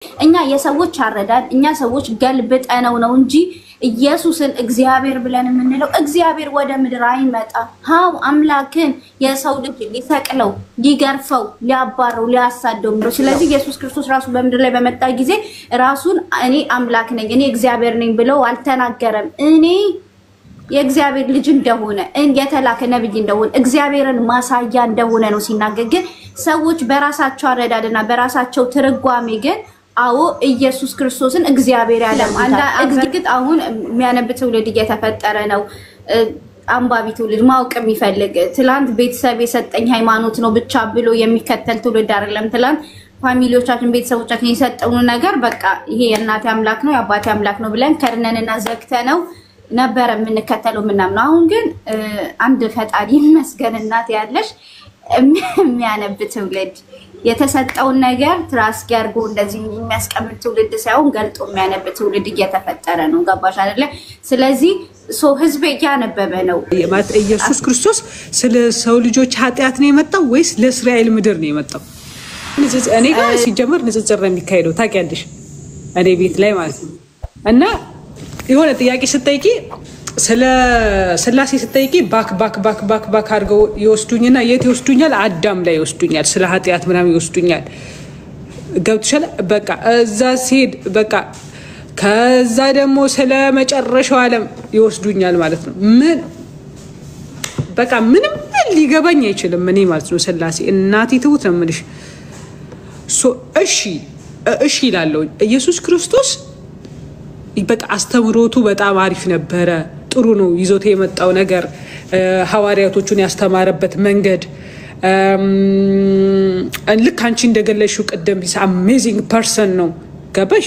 እኛ የሰዎች አረዳድ እኛ ሰዎች ገልብጠነው ነው እንጂ ኢየሱስን እግዚአብሔር ብለን የምንለው እግዚአብሔር ወደ ምድር አይመጣ ሃው አምላክን የሰው ልጅ ሊሰቅለው ሊገርፈው ሊያባረው ሊያሳደው ነው። ስለዚህ ኢየሱስ ክርስቶስ ራሱ በምድር ላይ በመጣ ጊዜ ራሱን እኔ አምላክ ነኝ እኔ እግዚአብሔር ነኝ ብለው አልተናገረም። እኔ የእግዚአብሔር ልጅ እንደሆነ የተላከ ነብይ እንደሆነ እግዚአብሔርን ማሳያ እንደሆነ ነው ሲናገር። ግን ሰዎች በራሳቸው አረዳድና በራሳቸው ትርጓሜ ግን አዎ ኢየሱስ ክርስቶስን እግዚአብሔር ያለም እግዝግጥ አሁን የሚያነብ ትውልድ እየተፈጠረ ነው። አንባቢ ትውልድ ማወቅ የሚፈልግ ትላንት ቤተሰብ የሰጠኝ ሃይማኖት ነው ብቻ ብሎ የሚከተል ትውልድ አይደለም። ትላንት ፋሚሊዎቻችን ቤተሰቦቻችን የሰጠውን ነገር በቃ ይሄ የእናቴ አምላክ ነው የአባቴ አምላክ ነው ብለን ከርነንና ዘግተነው ነበር የምንከተለው ምናምን። አሁን ግን አንድ ፈጣሪ ይመስገን እናት ያለሽ የሚያነብ ትውልድ የተሰጠውን ነገር ትራስኪ አድርጎ እንደዚህ የሚያስቀምጥ ትውልድ ሳይሆን ገልጦ የሚያነብ ትውልድ እየተፈጠረ ነው። ገባሽ አይደለ? ስለዚህ ህዝብ እያነበበ ነው። ኢየሱስ ክርስቶስ ስለ ሰው ልጆች ኃጢአት ነው የመጣው ወይስ ለእስራኤል ምድር ነው የመጣው? እኔ ጋር ሲጀመር ንጽጽር ነው የሚካሄደው ታውቂያለሽ፣ እኔ ቤት ላይ ማለት ነው። እና የሆነ ጥያቄ ስትጠይቂ ስለ ስላሴ ስትጠይቂ ባክ አድርገው ይወስዱኝና የት ይወስዱኛል? አዳም ላይ ይወስዱኛል። ስለ ኃጢአት ምናምን ይወስዱኛል። ገብቶሻል? በቃ እዛ ሲሄድ በቃ ከዛ ደግሞ ስለ መጨረሻው ዓለም ይወስዱኛል ማለት ነው። ምን በቃ ምንም ሊገባኝ አይችልም እኔ ማለት ነው። ስላሴ እናቴ ትውት ነው የምልሽ። እሺ ይላለው ኢየሱስ ክርስቶስ በቃ አስተምሮቱ በጣም አሪፍ ነበረ። ጥሩ ነው ይዞት የመጣው ነገር ሐዋርያቶቹን ያስተማረበት መንገድ ልክ አንቺ እንደገለሽው ቀደም ቢስ አሜዚንግ ፐርሰን ነው። ገባሽ?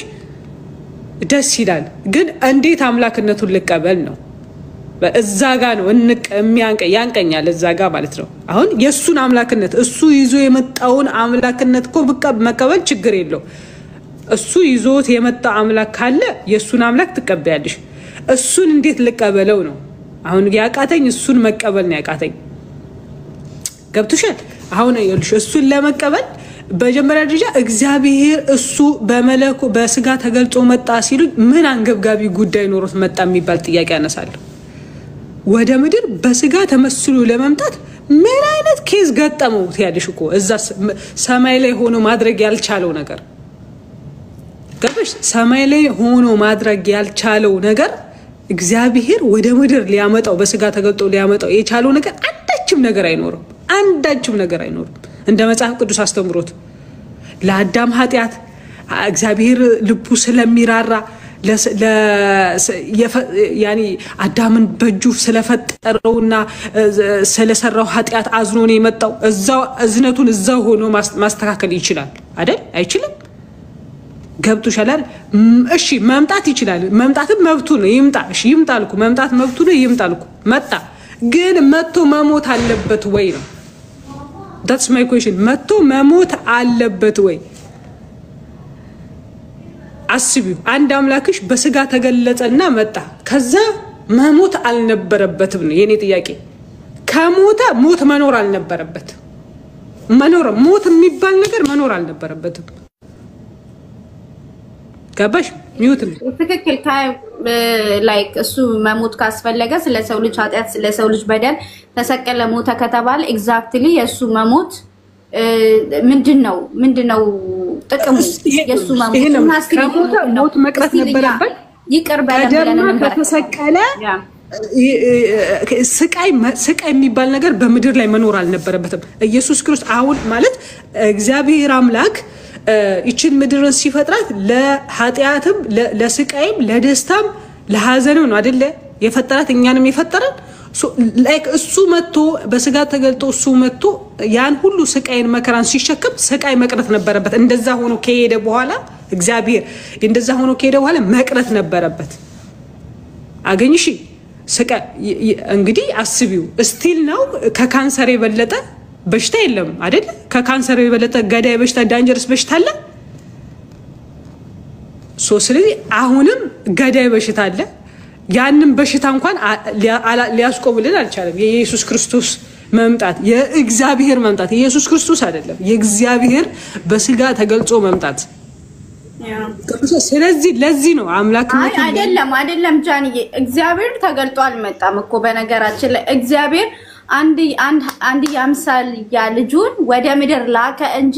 ደስ ይላል። ግን እንዴት አምላክነቱን ልቀበል ነው? እዛ ጋ ነው ያንቀኛል እዛ ጋ ማለት ነው። አሁን የሱን አምላክነት እሱ ይዞ የመጣውን አምላክነት እኮ መቀበል ችግር የለው። እሱ ይዞት የመጣ አምላክ ካለ የሱን አምላክ ትቀበያለሽ። እሱን እንዴት ልቀበለው ነው አሁን ያቃተኝ። እሱን መቀበል ነው ያቃተኝ። ገብቶሻል? አሁን ይኸውልሽ እሱን ለመቀበል በመጀመሪያ ደረጃ እግዚአብሔር እሱ በመለኮ በስጋ ተገልጾ መጣ ሲሉ ምን አንገብጋቢ ጉዳይ ኖሮት መጣ የሚባል ጥያቄ ያነሳለሁ። ወደ ምድር በስጋ ተመስሎ ለመምጣት ምን አይነት ኬዝ ገጠመው ያለሽ እኮ እዛ ሰማይ ላይ ሆኖ ማድረግ ያልቻለው ነገር ገበሽ ሰማይ ላይ ሆኖ ማድረግ ያልቻለው ነገር እግዚአብሔር ወደ ምድር ሊያመጣው በስጋ ተገልጦ ሊያመጣው የቻለው ነገር አንዳችም ነገር አይኖርም። እንደ መጽሐፍ ቅዱስ አስተምሮት ለአዳም ኃጢአት እግዚአብሔር ልቡ ስለሚራራ ያኒ አዳምን በእጁ ስለፈጠረውና ስለሰራው ኃጢአት አዝኖ ነው የመጣው። እዛው እዝነቱን እዛው ሆኖ ማስተካከል ይችላል አይደል? አይችልም? ገብቶሻል? እሺ መምጣት ይችላል። መምጣትም መብቱ ነው። ይምጣ። እሺ ይምጣልኩ። መምጣት መብቱ ነው። ይምጣልኩ። መጣ። ግን መጥቶ መሞት አለበት ወይ ነው? that's my question። መጥቶ መሞት አለበት ወይ? አስቢው። አንድ አምላክሽ በስጋ ተገለጸና መጣ። ከዛ መሞት አልነበረበትም ነው የኔ ጥያቄ። ከሞተ ሞት መኖር አልነበረበትም። ሞት የሚባል ነገር መኖር አልነበረበትም። ገባሽ? ሚውት ነው ትክክል። ላይክ እሱ መሞት ካስፈለገ ስለ ሰው ልጅ ኃጢአት ስለ ሰው ልጅ በደል ተሰቀለ ሞተ ከተባለ ኤግዛክትሊ የሱ መሞት ምንድነው ጥቅሙ? የሱ ሞት መቅረት ነበረበት። ይቅር በለን ከተሰቀለ ስቃይ የሚባል ነገር በምድር ላይ መኖር አልነበረበትም። ኢየሱስ ክርስቶስ አሁን ማለት እግዚአብሔር አምላክ ይችን ምድርን ሲፈጥራት ለኃጢአትም ለስቃይም ለደስታም ለሐዘንም ነው አይደለ የፈጠራት? እኛንም የፈጠረን ላይክ እሱ መጥቶ በስጋ ተገልጦ እሱ መጥቶ ያን ሁሉ ስቃይን መከራን ሲሸከም ስቃይ መቅረት ነበረበት። እንደዛ ሆኖ ከሄደ በኋላ እግዚአብሔር እንደዛ ሆኖ ከሄደ በኋላ መቅረት ነበረበት። አገኝሽ ስቃይ እንግዲህ አስቢው። ስቲል ነው ከካንሰር የበለጠ በሽታ የለም አይደል? ከካንሰር የበለጠ ገዳይ በሽታ ዳንጀርስ በሽታ አለ። ስለዚህ አሁንም ገዳይ በሽታ አለ። ያንን በሽታ እንኳን ሊያስቆምልን አልቻለም። የኢየሱስ ክርስቶስ መምጣት የእግዚአብሔር መምጣት ኢየሱስ ክርስቶስ አይደለም የእግዚአብሔር በስጋ ተገልጾ መምጣት ስለዚህ ለዚህ ነው አምላክነት አይደለም ጃንዬ እግዚአብሔር ተገልጦ አልመጣም እኮ በነገራችን ላይ እግዚአብሔር አንድ ያምሳል ያ ልጁን ወደ ምድር ላከ እንጂ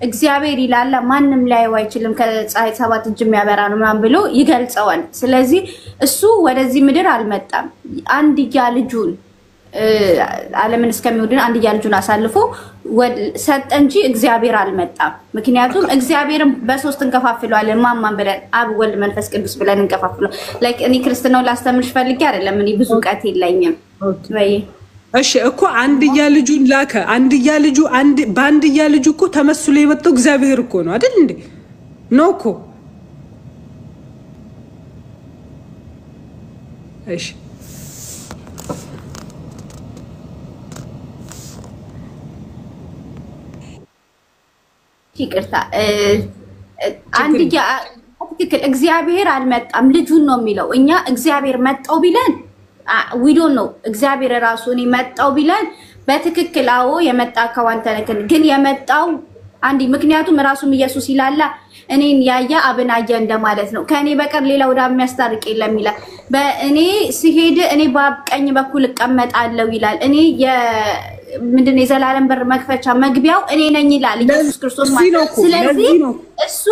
እግዚአብሔር ይላል ማንንም ላይው አይችልም ከፀሐይ ሰባት እጅ የሚያበራ ነው ምናምን ብሎ ይገልጸዋል ስለዚህ እሱ ወደዚህ ምድር አልመጣም አንድ ያ ልጁን ዓለምን እስከሚወድን አንድ ያ ልጁን አሳልፎ ሰጠ እንጂ እግዚአብሔር አልመጣም ምክንያቱም እግዚአብሔርን በሶስት እንከፋፍለዋለን ማማን ብለን አብ ወልድ መንፈስ ቅዱስ ብለን እንከፋፍለው ላይክ እኔ ክርስቲያኖ ላስተምርሽ ፈልጌ አይደለም እኔ ብዙ ዕውቀት የለኝም ወይ እሺ እኮ አንድያ ልጁን ላከ አንድያ ልጁ በአንድያ ልጁ እኮ ተመስሎ የመጣው እግዚአብሔር እኮ ነው አይደል እንዴ ነው እኮ እሺ ይቅርታ አንድያ ትክክል እግዚአብሔር አልመጣም ልጁን ነው የሚለው እኛ እግዚአብሔር መጣው ቢለን we don't know እግዚአብሔር ራሱ እኔ መጣው ቢለን በትክክል አዎ የመጣ ከዋንተነከን ግን የመጣው አንዲ ምክንያቱም ራሱም ኢየሱስ ይላል እኔን ያያ አብን አየ እንደማለት ነው ከኔ በቀር ሌላ ወዳ የሚያስታርቅ የለም ይላል በእኔ ሲሄድ እኔ ባቀኝ በኩል እቀመጣለሁ ይላል እኔ ምንድነው የዘላለም በር መክፈቻ መግቢያው እኔ ነኝ ይላል ኢየሱስ ክርስቶስ ማለት ስለዚህ እሱ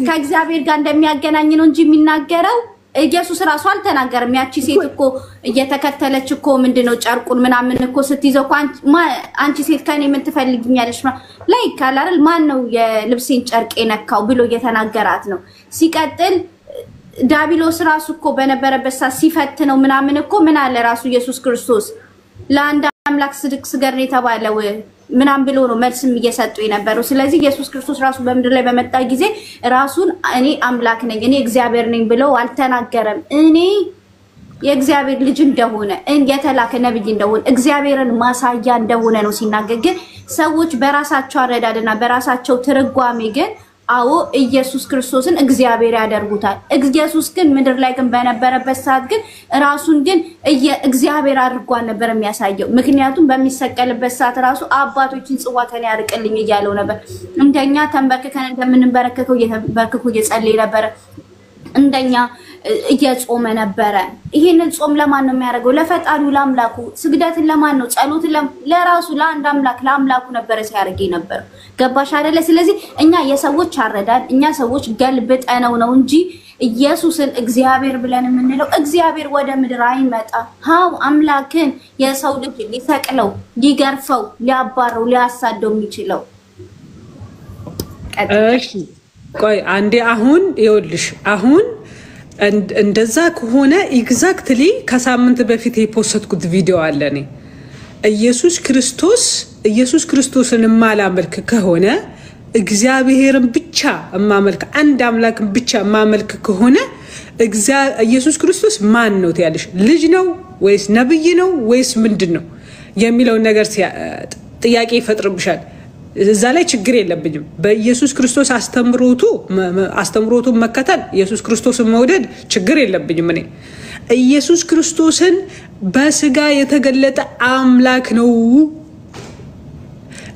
ከእግዚአብሔር ጋር እንደሚያገናኝ ነው እንጂ የሚናገረው ኢየሱስ ራሱ አልተናገረም ያቺ ሴት እኮ እየተከተለች እኮ ምንድነው ጨርቁን ምናምን እኮ ስትይዘው አንቺ ሴት ከኔ ምን ትፈልጊኛለሽ ላይ ካላል ማን ነው የልብሴን ጨርቅ የነካው ብሎ እየተናገራት ነው ሲቀጥል ዳቢሎስ ራሱ እኮ በነበረበት ሰዓት ሲፈትነው ምናምን እኮ ምን አለ ራሱ ኢየሱስ ክርስቶስ ለአንድ አምላክ ስገድ ነው የተባለው ምናምን ብሎ ነው መልስም እየሰጡ የነበረው ስለዚህ ኢየሱስ ክርስቶስ ራሱ በመድር ላይ በመጣ ጊዜ ራሱን እኔ አምላክ ነኝ እኔ እግዚአብሔር ነኝ ብሎ አልተናገረም እኔ የእግዚአብሔር ልጅ እንደሆነ የተላከ ነብይ እንደሆነ እግዚአብሔርን ማሳያ እንደሆነ ነው ሲናገር ግን ሰዎች በራሳቸው አረዳድና በራሳቸው ትርጓሜ ግን አዎ ኢየሱስ ክርስቶስን እግዚአብሔር ያደርጉታል ኢየሱስ ግን ምድር ላይ ግን በነበረበት ሰዓት ግን ራሱን ግን እግዚአብሔር አድርጓ ነበር የሚያሳየው ምክንያቱም በሚሰቀልበት ሰዓት ራሱ አባቶችን ጽዋተን ያርቅልኝ ይያለው ነበር እንደኛ ተንበርከከን እንደምንበረከከው እየተበረከኩ እየጸለየ ነበር እንደኛ እየጾመ ነበር ይሄንን ጾም ለማን ነው የሚያደርገው ለፈጣሪው ለአምላኩ ስግደትን ለማን ነው ጸሎትን ለራሱ ለአንድ አምላክ ለአምላኩ ነበር ሲያርግ ነበር ገባሽ አይደለ ስለዚህ እኛ የሰዎች አረዳድ እኛ ሰዎች ገልብጠነው ነው እንጂ ኢየሱስን እግዚአብሔር ብለን የምንለው እግዚአብሔር ወደ ምድር አይመጣ ሃው አምላክን የሰው ልጅ ሊሰቅለው ሊገርፈው ሊያባረው ሊያሳደው የሚችለው እሺ ቆይ አንዴ አሁን ይኸውልሽ አሁን እንደዛ ከሆነ ኤግዛክትሊ ከሳምንት በፊት የፖስትኩት ቪዲዮ አለ እኔ ኢየሱስ ክርስቶስን ማላመልክ ከሆነ እግዚአብሔርን ብቻ ማመልክ አንድ አምላክን ብቻ ማመልክ ከሆነ ኢየሱስ ክርስቶስ ማን ነው ትያለሽ ልጅ ነው ወይስ ነብይ ነው ወይስ ምንድነው የሚለው ነገር ጥያቄ ይፈጥርብሻል እዛ ላይ ችግር የለብኝም በኢየሱስ ክርስቶስ አስተምሮቱ መከተል ኢየሱስ ክርስቶስን መውደድ ችግር የለብኝም እኔ ኢየሱስ ክርስቶስን በስጋ የተገለጠ አምላክ ነው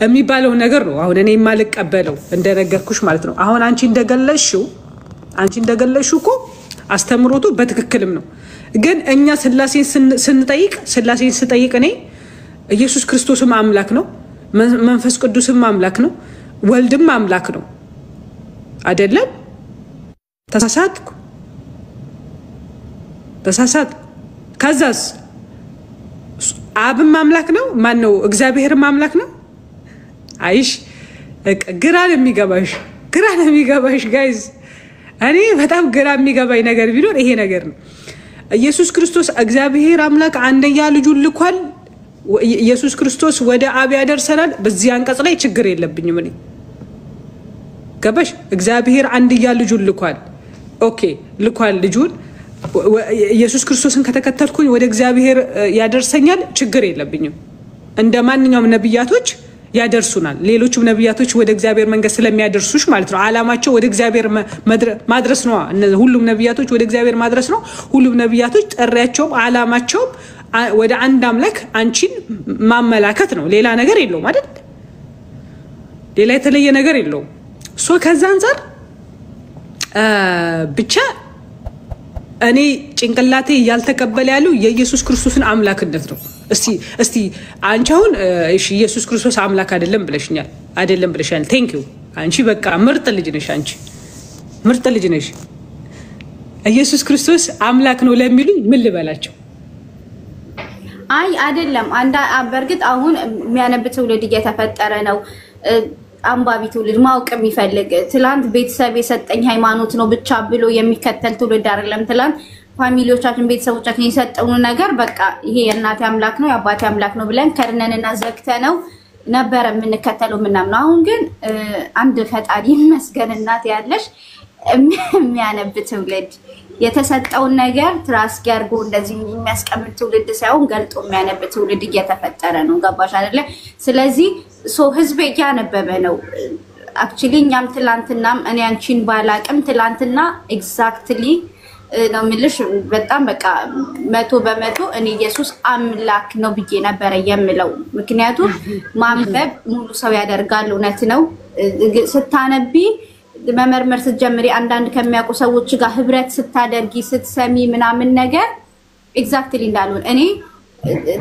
የሚባለው ነገር ነው አሁን እኔ ማልቀበለው እንደነገርኩሽ ማለት ነው አሁን አንቺ እንደገለሽው እኮ አስተምሮቱ በትክክልም ነው ግን እኛ ስላሴን ስጠይቅ እኔ ኢየሱስ ክርስቶስም አምላክ ነው መንፈስ ቅዱስም አምላክ ነው ወልድም አምላክ ነው አይደለም ተሳሳትኩ ከዛስ አብም አምላክ ነው ማን ነው እግዚአብሔርም አምላክ ነው አይሽ ግራ ለሚገባሽ ጋይስ እኔ በጣም ግራ የሚገባኝ ነገር ቢኖር ይሄ ነገር ነው ኢየሱስ ክርስቶስ እግዚአብሔር አምላክ አንደኛ ልጁን ልኳል ኢየሱስ ክርስቶስ ወደ አብ ያደርሰናል በዚህ አንቀጽ ላይ ችግር የለብኝም እኔ ገባሽ እግዚአብሔር አንደኛ ልጁን ልኳል ኦኬ ልኳል ልጁን ኢየሱስ ክርስቶስን ከተከተልኩኝ ወደ እግዚአብሔር ያደርሰኛል ችግር የለብኝም እንደማንኛውም ነብያቶች ያደርሱናል ሌሎችም ነብያቶች ወደ እግዚአብሔር መንገድ ስለሚያደርሱሽ ማለት ነው አላማቸው ወደ እግዚአብሔር ማድረስ ነው ሁሉም ነብያቶች ወደ እግዚአብሔር ማድረስ ነው ሁሉም ነብያቶች ጥሪያቸው አላማቸው ወደ አንድ አምላክ አንቺን ማመላከት ነው ሌላ ነገር የለውም አይደል ሌላ የተለየ ነገር የለውም ከዛ አንፃር ብቻ እኔ ጭንቅላቴ ያልተቀበለ ያለው የኢየሱስ ክርስቶስን አምላክነት ነው። እስቲ አንቺ አሁን እሺ ኢየሱስ ክርስቶስ አምላክ አይደለም ብለሽኛል፣ አይደለም ብለሻል። ቴንክ ዩ አንቺ በቃ ምርጥ ልጅ ነሽ፣ አንቺ ምርጥ ልጅ ነሽ። ኢየሱስ ክርስቶስ አምላክ ነው ለሚሉኝ ምን ልበላቸው? አይ አይደለም። በእርግጥ አሁን የሚያነብ ትውልድ እየተፈጠረ ነው። አንባቢ ትውልድ ማወቅ የሚፈልግ ትላንት ቤተሰብ የሰጠኝ ሃይማኖት ነው ብቻ ብሎ የሚከተል ትውልድ አይደለም። ትላንት ፋሚሊዎቻችን ቤተሰቦቻችን የሰጠውን ነገር በቃ ይሄ የእናቴ አምላክ ነው የአባቴ አምላክ ነው ብለን ከርነንና ዘግተነው ነበር የምንከተለው ምናምን። አሁን ግን አንድ ፈጣሪ ይመስገን እናት ያለሽ የሚያነብ ትውልድ የተሰጠውን ነገር ትራስኪ አድርጎ እንደዚህ የሚያስቀምጥ ትውልድ ሳይሆን ገልጦ የሚያነብ ትውልድ እየተፈጠረ ነው። ገባሽ አይደለ? ስለዚህ ህዝብ እያነበበ ነው። አክቹሊ እኛም ትላንትናም እኔ አንቺን ባላቅም ትላንትና ኤግዛክትሊ ነው የምልሽ በጣም በቃ 100% እኔ ኢየሱስ አምላክ ነው ብዬ ነበረ የምለው። ምክንያቱም ማንበብ ሙሉ ሰው ያደርጋል። እውነት ነው። ስታነቢ መመርመር ስትጀምሪ አንዳንድ ከሚያውቁ ሰዎች ጋር ህብረት ስታደርጊ ስትሰሚ ምናምን ነገር ኤግዛክትሊ እንዳልሆነ እኔ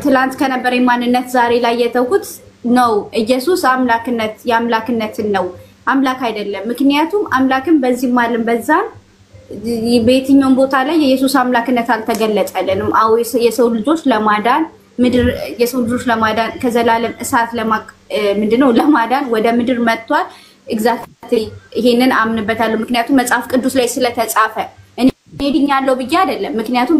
ትላንት ከነበረኝ ማንነት ዛሬ ላይ የተውኩት ነው። ኢየሱስ አምላክነት የአምላክነትን ነው አምላክ አይደለም። ምክንያቱም አምላክን በዚህ ማለም በዛን በየትኛውም ቦታ ላይ የኢየሱስ አምላክነት አልተገለጸልንም። አዎ የሰው ልጆች ለማዳን ምድር የሰው ልጆች ለማዳን ከዘላለም እሳት ምንድነው ለማዳን ወደ ምድር መጥቷል። ኤግዛክትሊ ይሄንን አምንበታለሁ። ምክንያቱም መጽሐፍ ቅዱስ ላይ ስለተጻፈ እኔ ሄድኛለሁ ብዬ አይደለም። ምክንያቱም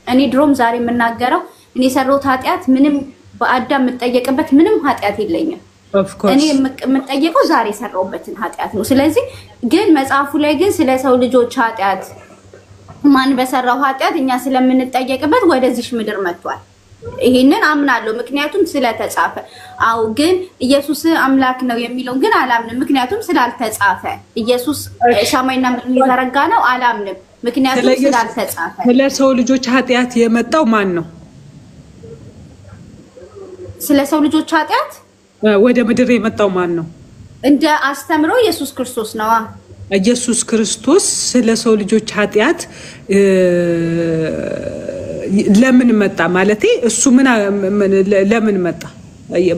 እኔ ድሮም ዛሬ የምናገረው እኔ ሰራሁት ኃጢአት ምንም በአዳም የምጠየቅበት ምንም ኃጢአት የለኝም። እኔ የምጠየቀው ዛሬ ሰራሁበትን ኃጢአት ነው። ስለዚህ ግን መጽሐፉ ላይ ግን ስለ ሰው ልጆች ኃጢአት ማን በሰራው ኃጢአት እኛ ስለምንጠየቅበት ወደዚህ ምድር መጥቷል። ይሄንን አምናለሁ ምክንያቱም ስለተጻፈ። አው ግን ኢየሱስ አምላክ ነው የሚለው ግን አላምንም ምክንያቱም ስላልተጻፈ። ኢየሱስ ሰማይና ምድርን የዘረጋ ነው አላምንም ምክንያቱም ስላልተጻፈ። ስለ ሰው ልጆች ኃጢአት የመጣው ማን ነው? ስለ ሰው ልጆች ኃጢአት ወደ ምድር የመጣው ማን ነው? እንደ አስተምሮ ኢየሱስ ክርስቶስ ነው። ኢየሱስ ክርስቶስ ስለ ሰው ልጆች ኃጢአት ለምን መጣ ማለት እሱ ለምን መጣ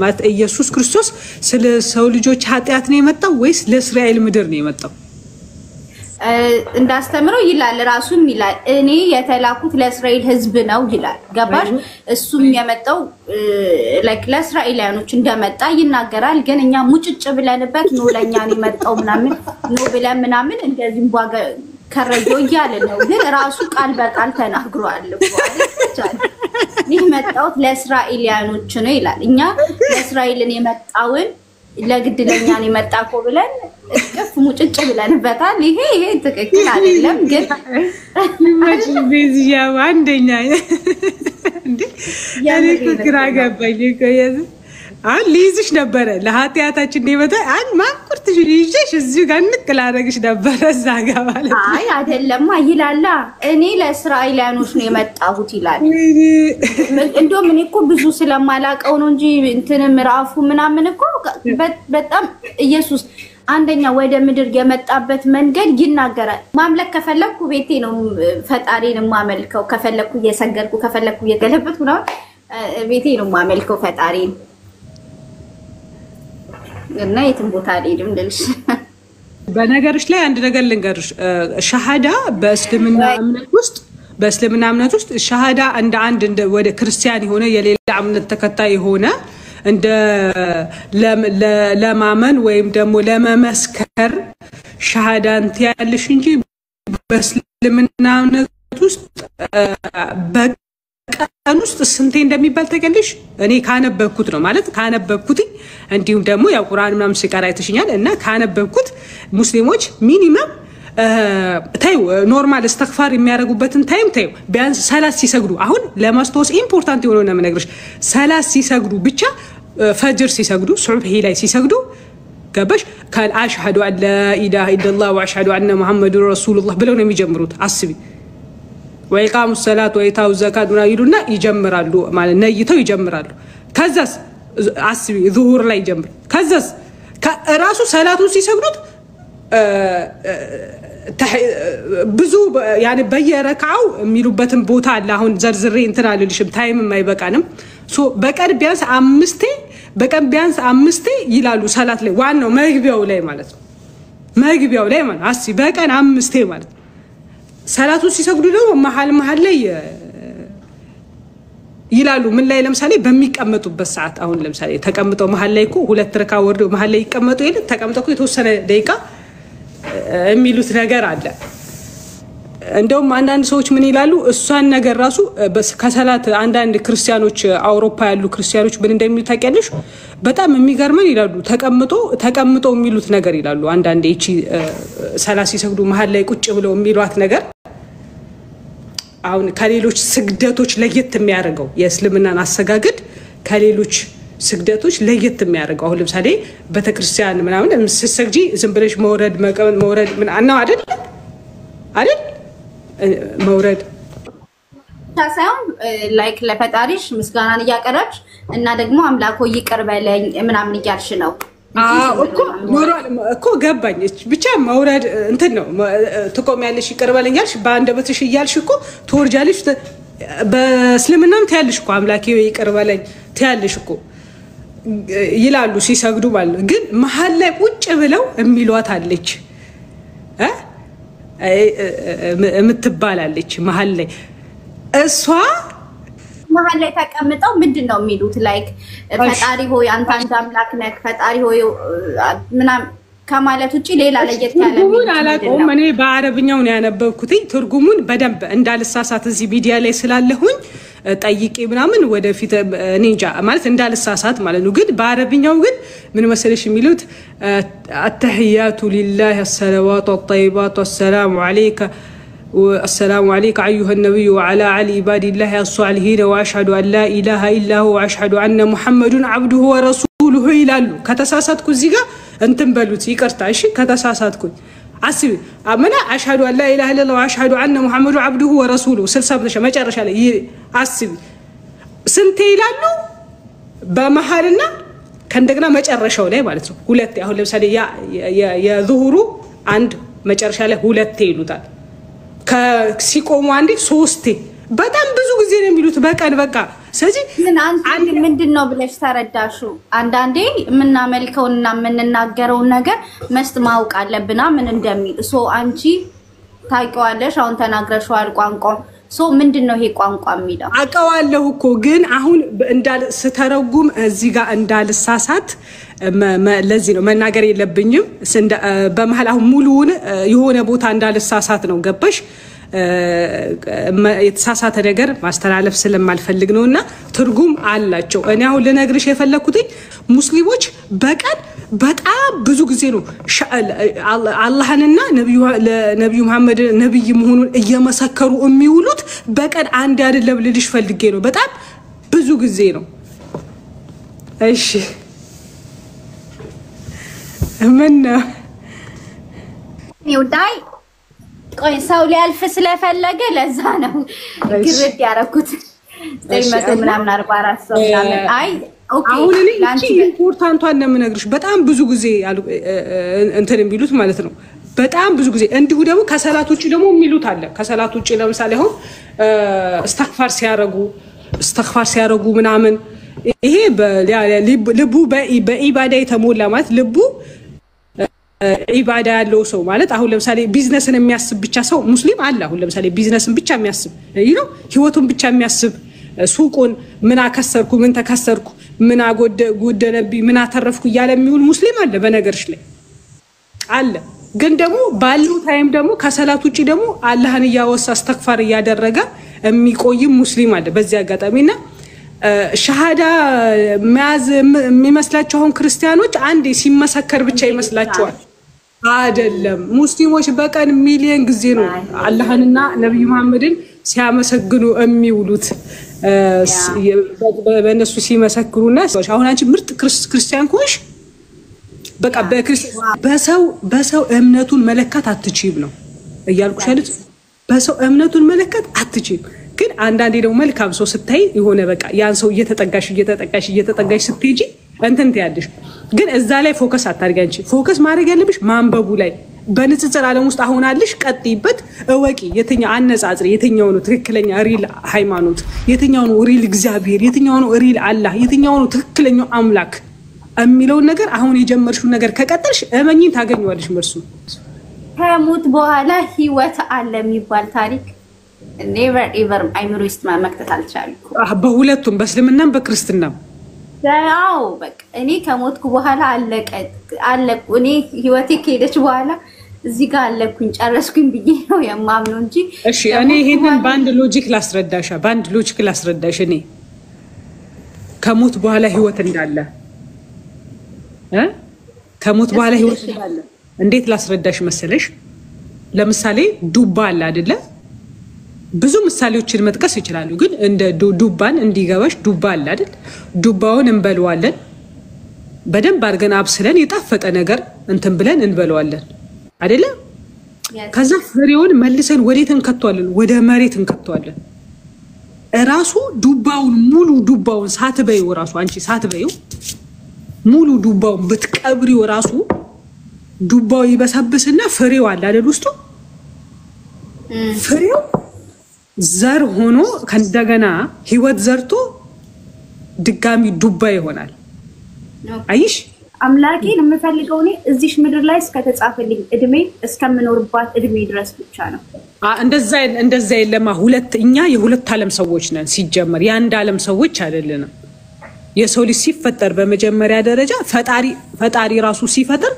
ማለት ኢየሱስ ክርስቶስ ስለ ሰው ልጆች ኃጢአት ነው የመጣው ወይስ ለእስራኤል ምድር ነው የመጣው? እንዳስተምረው ይላል ራሱም ይላል እኔ የተላኩት ለእስራኤል ህዝብ ነው ይላል። ገባሽ? እሱም የመጣው ለእስራኤላውያኖች እንደመጣ ይናገራል። ግን እኛ ሙጭጭ ብለንበት ነው ለኛ ነው የመጣው ምናምን ነው ብለን ምናምን እንደዚህ ቧጋ ከረጆ እያለ ነው። ግን ራሱ ቃል በቃል ተናግሯል ማለት ይህ መጣው ለእስራኤላውያኖች ነው ይላል። እኛ ለእስራኤልን የመጣውን ለግድ ለኛ ነው የመጣው ብለን እቅፍ ሙጭጭ ብለንበታል። ይሄ ትክክል አይደለም። ግን ማችን በዚያ አንደኛ እንዴ ያኔ ግራ ገባኝ እኮ ሊይዝሽ ነበረ ለኃጢአታችን ነው አን ማቁርትሽ ይዤሽ እዚህ ጋር እንቅላረግሽ ነበረ እዛ ጋር ማለት አይ አይደለም ይላል። እኔ ለእስራኤላውያኖች ነው የመጣሁት ይላል። እንደውም እኔ እኮ ብዙ ስለማላቀው ነው እንጂ እንትን ምዕራፉ ምናምን እኮ በጣም ኢየሱስ አንደኛ ወደ ምድር የመጣበት መንገድ ይናገራል። ማምለክ ከፈለኩ ቤቴ ነው ፈጣሪን ማመልከው፣ ከፈለኩ እየሰገድኩ ከፈለኩ እየገለበጥኩ ነው ቤቴ ነው ማመልከው ፈጣሪን እና የትም ቦታ አልሄድም ልልሽ። በነገርሽ ላይ አንድ ነገር ልንገርሽ። ሻሃዳ በእስልምና እምነት ውስጥ ሻሃዳ እንደ አንድ ወደ ክርስቲያን የሆነ የሌላ እምነት ተከታይ የሆነ እንደ ለማመን ወይም ደግሞ ለመመስከር ሻሃዳን ትያለሽ እንጂ በእስልምና እምነት ውስጥ በቀን ውስጥ ስንቴ እንደሚባል ተገልሽ እኔ ካነበብኩት ነው ማለት ካነበብኩት እንዲሁም ደግሞ ያው ቁርአን ምናምን ሲቀራ አይተሽኛል እና ካነበብኩት ሙስሊሞች ሚኒመም ታዩ ኖርማል እስትግፋር የሚያደርጉበትን ታይም ታዩ ቢያንስ 30 ሲሰግዱ አሁን ለማስተዋወስ ኢምፖርታንት የሆነው ነው የምነግርሽ 30 ሲሰግዱ ብቻ ፈጅር ሲሰግዱ ሱብሂ ላይ ሲሰግዱ ገባሽ ካል አሽሃዱ አን ላ ኢላሃ ኢላላህ ወአሽሃዱ አነ ሙሐመዱን ረሱሉላህ ብለው ነው የሚጀምሩት። አስቢ ወይቃሙ ሰላት ወይታው ዘካት ምናምን ይሉና ይጀምራሉ ማለት ነይተው ይጀምራሉ። ከዛስ አስቢ ዙሁር ላይ ይጀምር ከዛስ ራሱ ሰላቱን ሲሰግዱት ብዙ ያኔ በየረካው የሚሉበትን ቦታ አለ አሁን ዘርዝሬ እንትን አልልሽም ታይም የማይበቃንም ሶ በቀን ቢያንስ አምስቴ ይላሉ ሰላት ላይ ዋናው መግቢያው ላይ ማለት ነው አሲ በቀን አምስቴ ማለት ሰላቱ ሲሰግዱ ደግሞ መሃል ላይ ይላሉ ምን ላይ ለምሳሌ በሚቀመጡበት ሰዓት አሁን ለምሳሌ ተቀምጠው መሃል ላይ እኮ ሁለት ረካ ወርደው መሃል ላይ ይቀመጡ ይል ተቀምጠው የተወሰነ ደቂቃ የሚሉት ነገር አለ እንደውም አንዳንድ ሰዎች ምን ይላሉ እሷን ነገር ራሱ ከሰላት አንዳንድ ክርስቲያኖች አውሮፓ ያሉ ክርስቲያኖች ምን እንደሚሉ ታውቂያለሽ በጣም የሚገርመን ይላሉ ተቀምጠው የሚሉት ነገር ይላሉ አንዳንድ እቺ ሰላት ሲሰግዱ መሃል ላይ ቁጭ ብለው የሚሏት ነገር አሁን ከሌሎች ስግደቶች ለየት የሚያደርገው የእስልምናን አሰጋገድ ከሌሎች ስግደቶች ለየት የሚያደርገው አሁን ለምሳሌ በተክርስቲያን ምናምን ሲሰግጂ ዝም ብለሽ መውረድ ምን አናው አይደል መውረድ ታሳም ላይክ ለፈጣሪሽ ምስጋናን ያቀረብሽ እና ደግሞ አምላኮ ይቅር በለኝ ምናምን እያልሽ ነው እኮ ገባኝ ብቻ መውረድ እንትን ነው ተቆሚያለሽ ይቅር በለኝ ያልሽ በአንደበትሽ ይያልሽ እኮ ተወርጃለሽ በእስልምናም ታያለሽ እኮ አምላኬ ይቅር በለኝ ታያለሽ እኮ ይላሉ ሲሰግዱ ማለት ግን መሃል ላይ ቁጭ ብለው የሚሏት አለች የምትባላለች መሃል ላይ እሷ መሃል ላይ ተቀምጠው ምንድነው የሚሉት ላይክ ፈጣሪ ሆይ አንተ አምላክ ነህ ፈጣሪ ሆይ ምናምን ከማለት ውጪ ሌላ ለየት ያለ ትርጉሙን አላውቀውም እኔ በአረብኛው ነው ያነበብኩት ትርጉሙን በደንብ እንዳልሳሳት እዚህ ሚዲያ ላይ ስላለሁኝ ጠይቄ ምናምን ወደፊት እኔ እንጃ ማለት እንዳልሳሳት ማለት ነው ግን በአረብኛው ግን ምን መሰለሽ የሚሉት التحيات لله الصلوات والطيبات والسلام عليك أيها النبي وعلى عباد الله الصالحين وأشهد أن لا إله إلا هو وأشهد أن محمد عبده ورسوله ይላሉ ከተሳሳትኩ እዚህ ጋር እንትን በሉት ይቅርታ እሺ ከተሳሳትኩ አስቢ አመና أشهد أن لا إله إلا الله وأشهد أن محمد عبده ورسوله 60 መጨረሻ ላይ አስቢ ስንት ይላሉ በመሐልና ከእንደገና መጨረሻው ላይ ማለት ነው ሁለት አሁን ለምሳሌ የዙሁሩ አንድ መጨረሻ ላይ ሁለት ይሉታል ከሲቆሙ አንዴ ሶስቴ በጣም ብዙ ጊዜ ነው የሚሉት በቀን በቃ ስለዚህ አንድ ምንድነው ብለሽ ተረዳሹ አንዳንዴ የምናመልከውና የምንናገረው ነገር መስት ማውቅ አለብና ምን እንደሚል ሶ አንቺ ታውቂዋለሽ አሁን ተናግረሽዋል ቋንቋ ሶ ምንድነው ይሄ ቋንቋ የሚለው አቀዋለሁ እኮ ግን አሁን እንዳል ስተረጉም እዚህ ጋር እንዳልሳሳት ለዚህ ነው መናገር የለብኝም በመሃል አሁን ሙሉውን የሆነ ቦታ እንዳልሳሳት ነው ገባሽ የተሳሳተ ነገር ማስተላለፍ ስለማልፈልግ ነውና ትርጉም አላቸው እኔ አሁን ለነግርሽ የፈለኩት ሙስሊሞች በቀን በጣም ብዙ ጊዜ ነው አላህንና ነብዩ መሐመድ ነብይ መሆኑን እየመሰከሩ የሚውሉት በቀን አንድ አይደለም ልልሽ ፈልጌ ነው በጣም ብዙ ጊዜ ነው እሺ ምን ይውዳይ ቆይ ሰው ሊያልፍ ስለፈለገ ለዛ ነው ግርት ያረኩት ደይመቱ ምናምን 44 ሰው ምናምን አይ ኦኬ ላንቺ ኢምፖርታንቷን ነው የምነግርሽ በጣም ብዙ ጊዜ እንትን የሚሉት ማለት ነው በጣም ብዙ ጊዜ እንዲሁ ደግሞ ከሰላት ውጪ ደግሞ የሚሉት አለ ከሰላት ውጪ ለምሳሌ አሁን እስትግፋር ሲያረጉ ምናምን ይሄ ልቡ በኢባዳ የተሞላ ማለት ልቡ ኢባዳ ያለው ሰው ማለት አሁን ለምሳሌ ቢዝነስን የሚያስብ ብቻ ሰው ሙስሊም አለ አሁን ለምሳሌ ቢዝነስን ብቻ የሚያስብ ህይወቱን ብቻ የሚያስብ ሱቁን ምን አከሰርኩ ምን ተከሰርኩ ምን አጎደለብኝ ምን አተረፍኩ እያለ የሚውል ሙስሊም አለ በነገርሽ ላይ አለ ግን ደግሞ ባለው ታይም ደግሞ ከሰላት ውጪ ደግሞ አላህን ያወሳ እስትግፋር ያደረገ የሚቆይም ሙስሊም አለ በዚህ አጋጣሚና ሻሃዳ ማዝ የሚመስላቸው አሁን ክርስቲያኖች አንዴ ሲመሰከር ብቻ ይመስላቸዋል አይደለም ሙስሊሞች በቀን ሚሊዮን ጊዜ ነው አላህንና ነብዩ መሐመድን ሲያመሰግኑ የሚውሉት በእነሱ ሲመሰክሩና አሁን አንቺ ምርጥ ክርስቲያን ኮሽ በቃ በሰው እምነቱን መለካት አትችይም ነው እያልኩሽ አይደል በሰው እምነቱን መለካት አትችይም ግን አንዳንዴ ደግሞ መልካም ሰው ስታይ የሆነ በቃ ያን ሰው እየተጠጋሽ ስትሄጂ እንትን ትያለሽ ግን እዛ ላይ ፎከስ አታርጊ አንቺ ፎከስ ማድረግ ያለብሽ ማንበቡ ላይ በንጽጽር ዓለም ውስጥ አሁን አለሽ ቀጥይበት እወቂ የትኛው አነጻጽሪ የትኛው ነው ትክክለኛ ሪል ሃይማኖት የትኛው ነው ሪል እግዚአብሔር የትኛው ነው ሪል አላህ የትኛው ነው ትክክለኛው አምላክ የሚለው ነገር አሁን የጀመርሽው ነገር ከቀጠልሽ እመኚን ታገኙዋለሽ መልሱ ከሞት በኋላ ህይወት አለ የሚባል ታሪክ never ever አይምሮ ውስጥ ማመክተት አልቻልኩም በሁለቱም በእስልምናም በክርስትናም ያው በቃ እኔ ከሞትኩ በኋላ አለቁ እኔ ህይወቴ ከሄደች በኋላ እዚህ ጋር አለኩኝ ጨረስኩኝ ብዬ ነው የማምነው እንጂ እሺ እኔ ይሄንን ባንድ ሎጂክ ላስረዳሽ እኔ ከሞት በኋላ ህይወት እንዳለ ከሞት በኋላ ህይወት እንዳለ እንዴት ላስረዳሽ መሰለሽ ለምሳሌ ዱባ አለ አይደለ ብዙ ምሳሌዎችን መጥቀስ ይችላሉ ግን እንደ ዱባን እንዲገባሽ ዱባ አለ አይደል ዱባውን እንበለዋለን በደንብ አድርገን አብስለን የጣፈጠ ነገር እንትን ብለን እንበለዋለን አይደለ ከዛ ፍሬውን መልሰን ወዴት እንከተዋለን ወደ መሬት እንከተዋለን እራሱ ዱባውን ሙሉ ዱባውን ሳትበዩ ራሱ አንቺ ሳትበዩ ሙሉ ዱባውን በትቀብሪው ራሱ ዱባው ይበሰብስና ፍሬው አለ አይደል ውስጡ ፍሬው ዘር ሆኖ ከእንደገና ህይወት ዘርቶ ድጋሚ ዱባ ይሆናል አይሽ አምላኬን የምፈልገው እኔ እዚህ ምድር ላይ እስከተጻፈልኝ እድሜ እስከምኖርባት እድሜ ድረስ ብቻ ነው እንደዛ የለማ እኛ የሁለት ዓለም ሰዎች ነን ሲጀመር የአንድ ዓለም ሰዎች አይደለንም የሰው ልጅ ሲፈጠር በመጀመሪያ ደረጃ ፈጣሪ ራሱ ሲፈጠር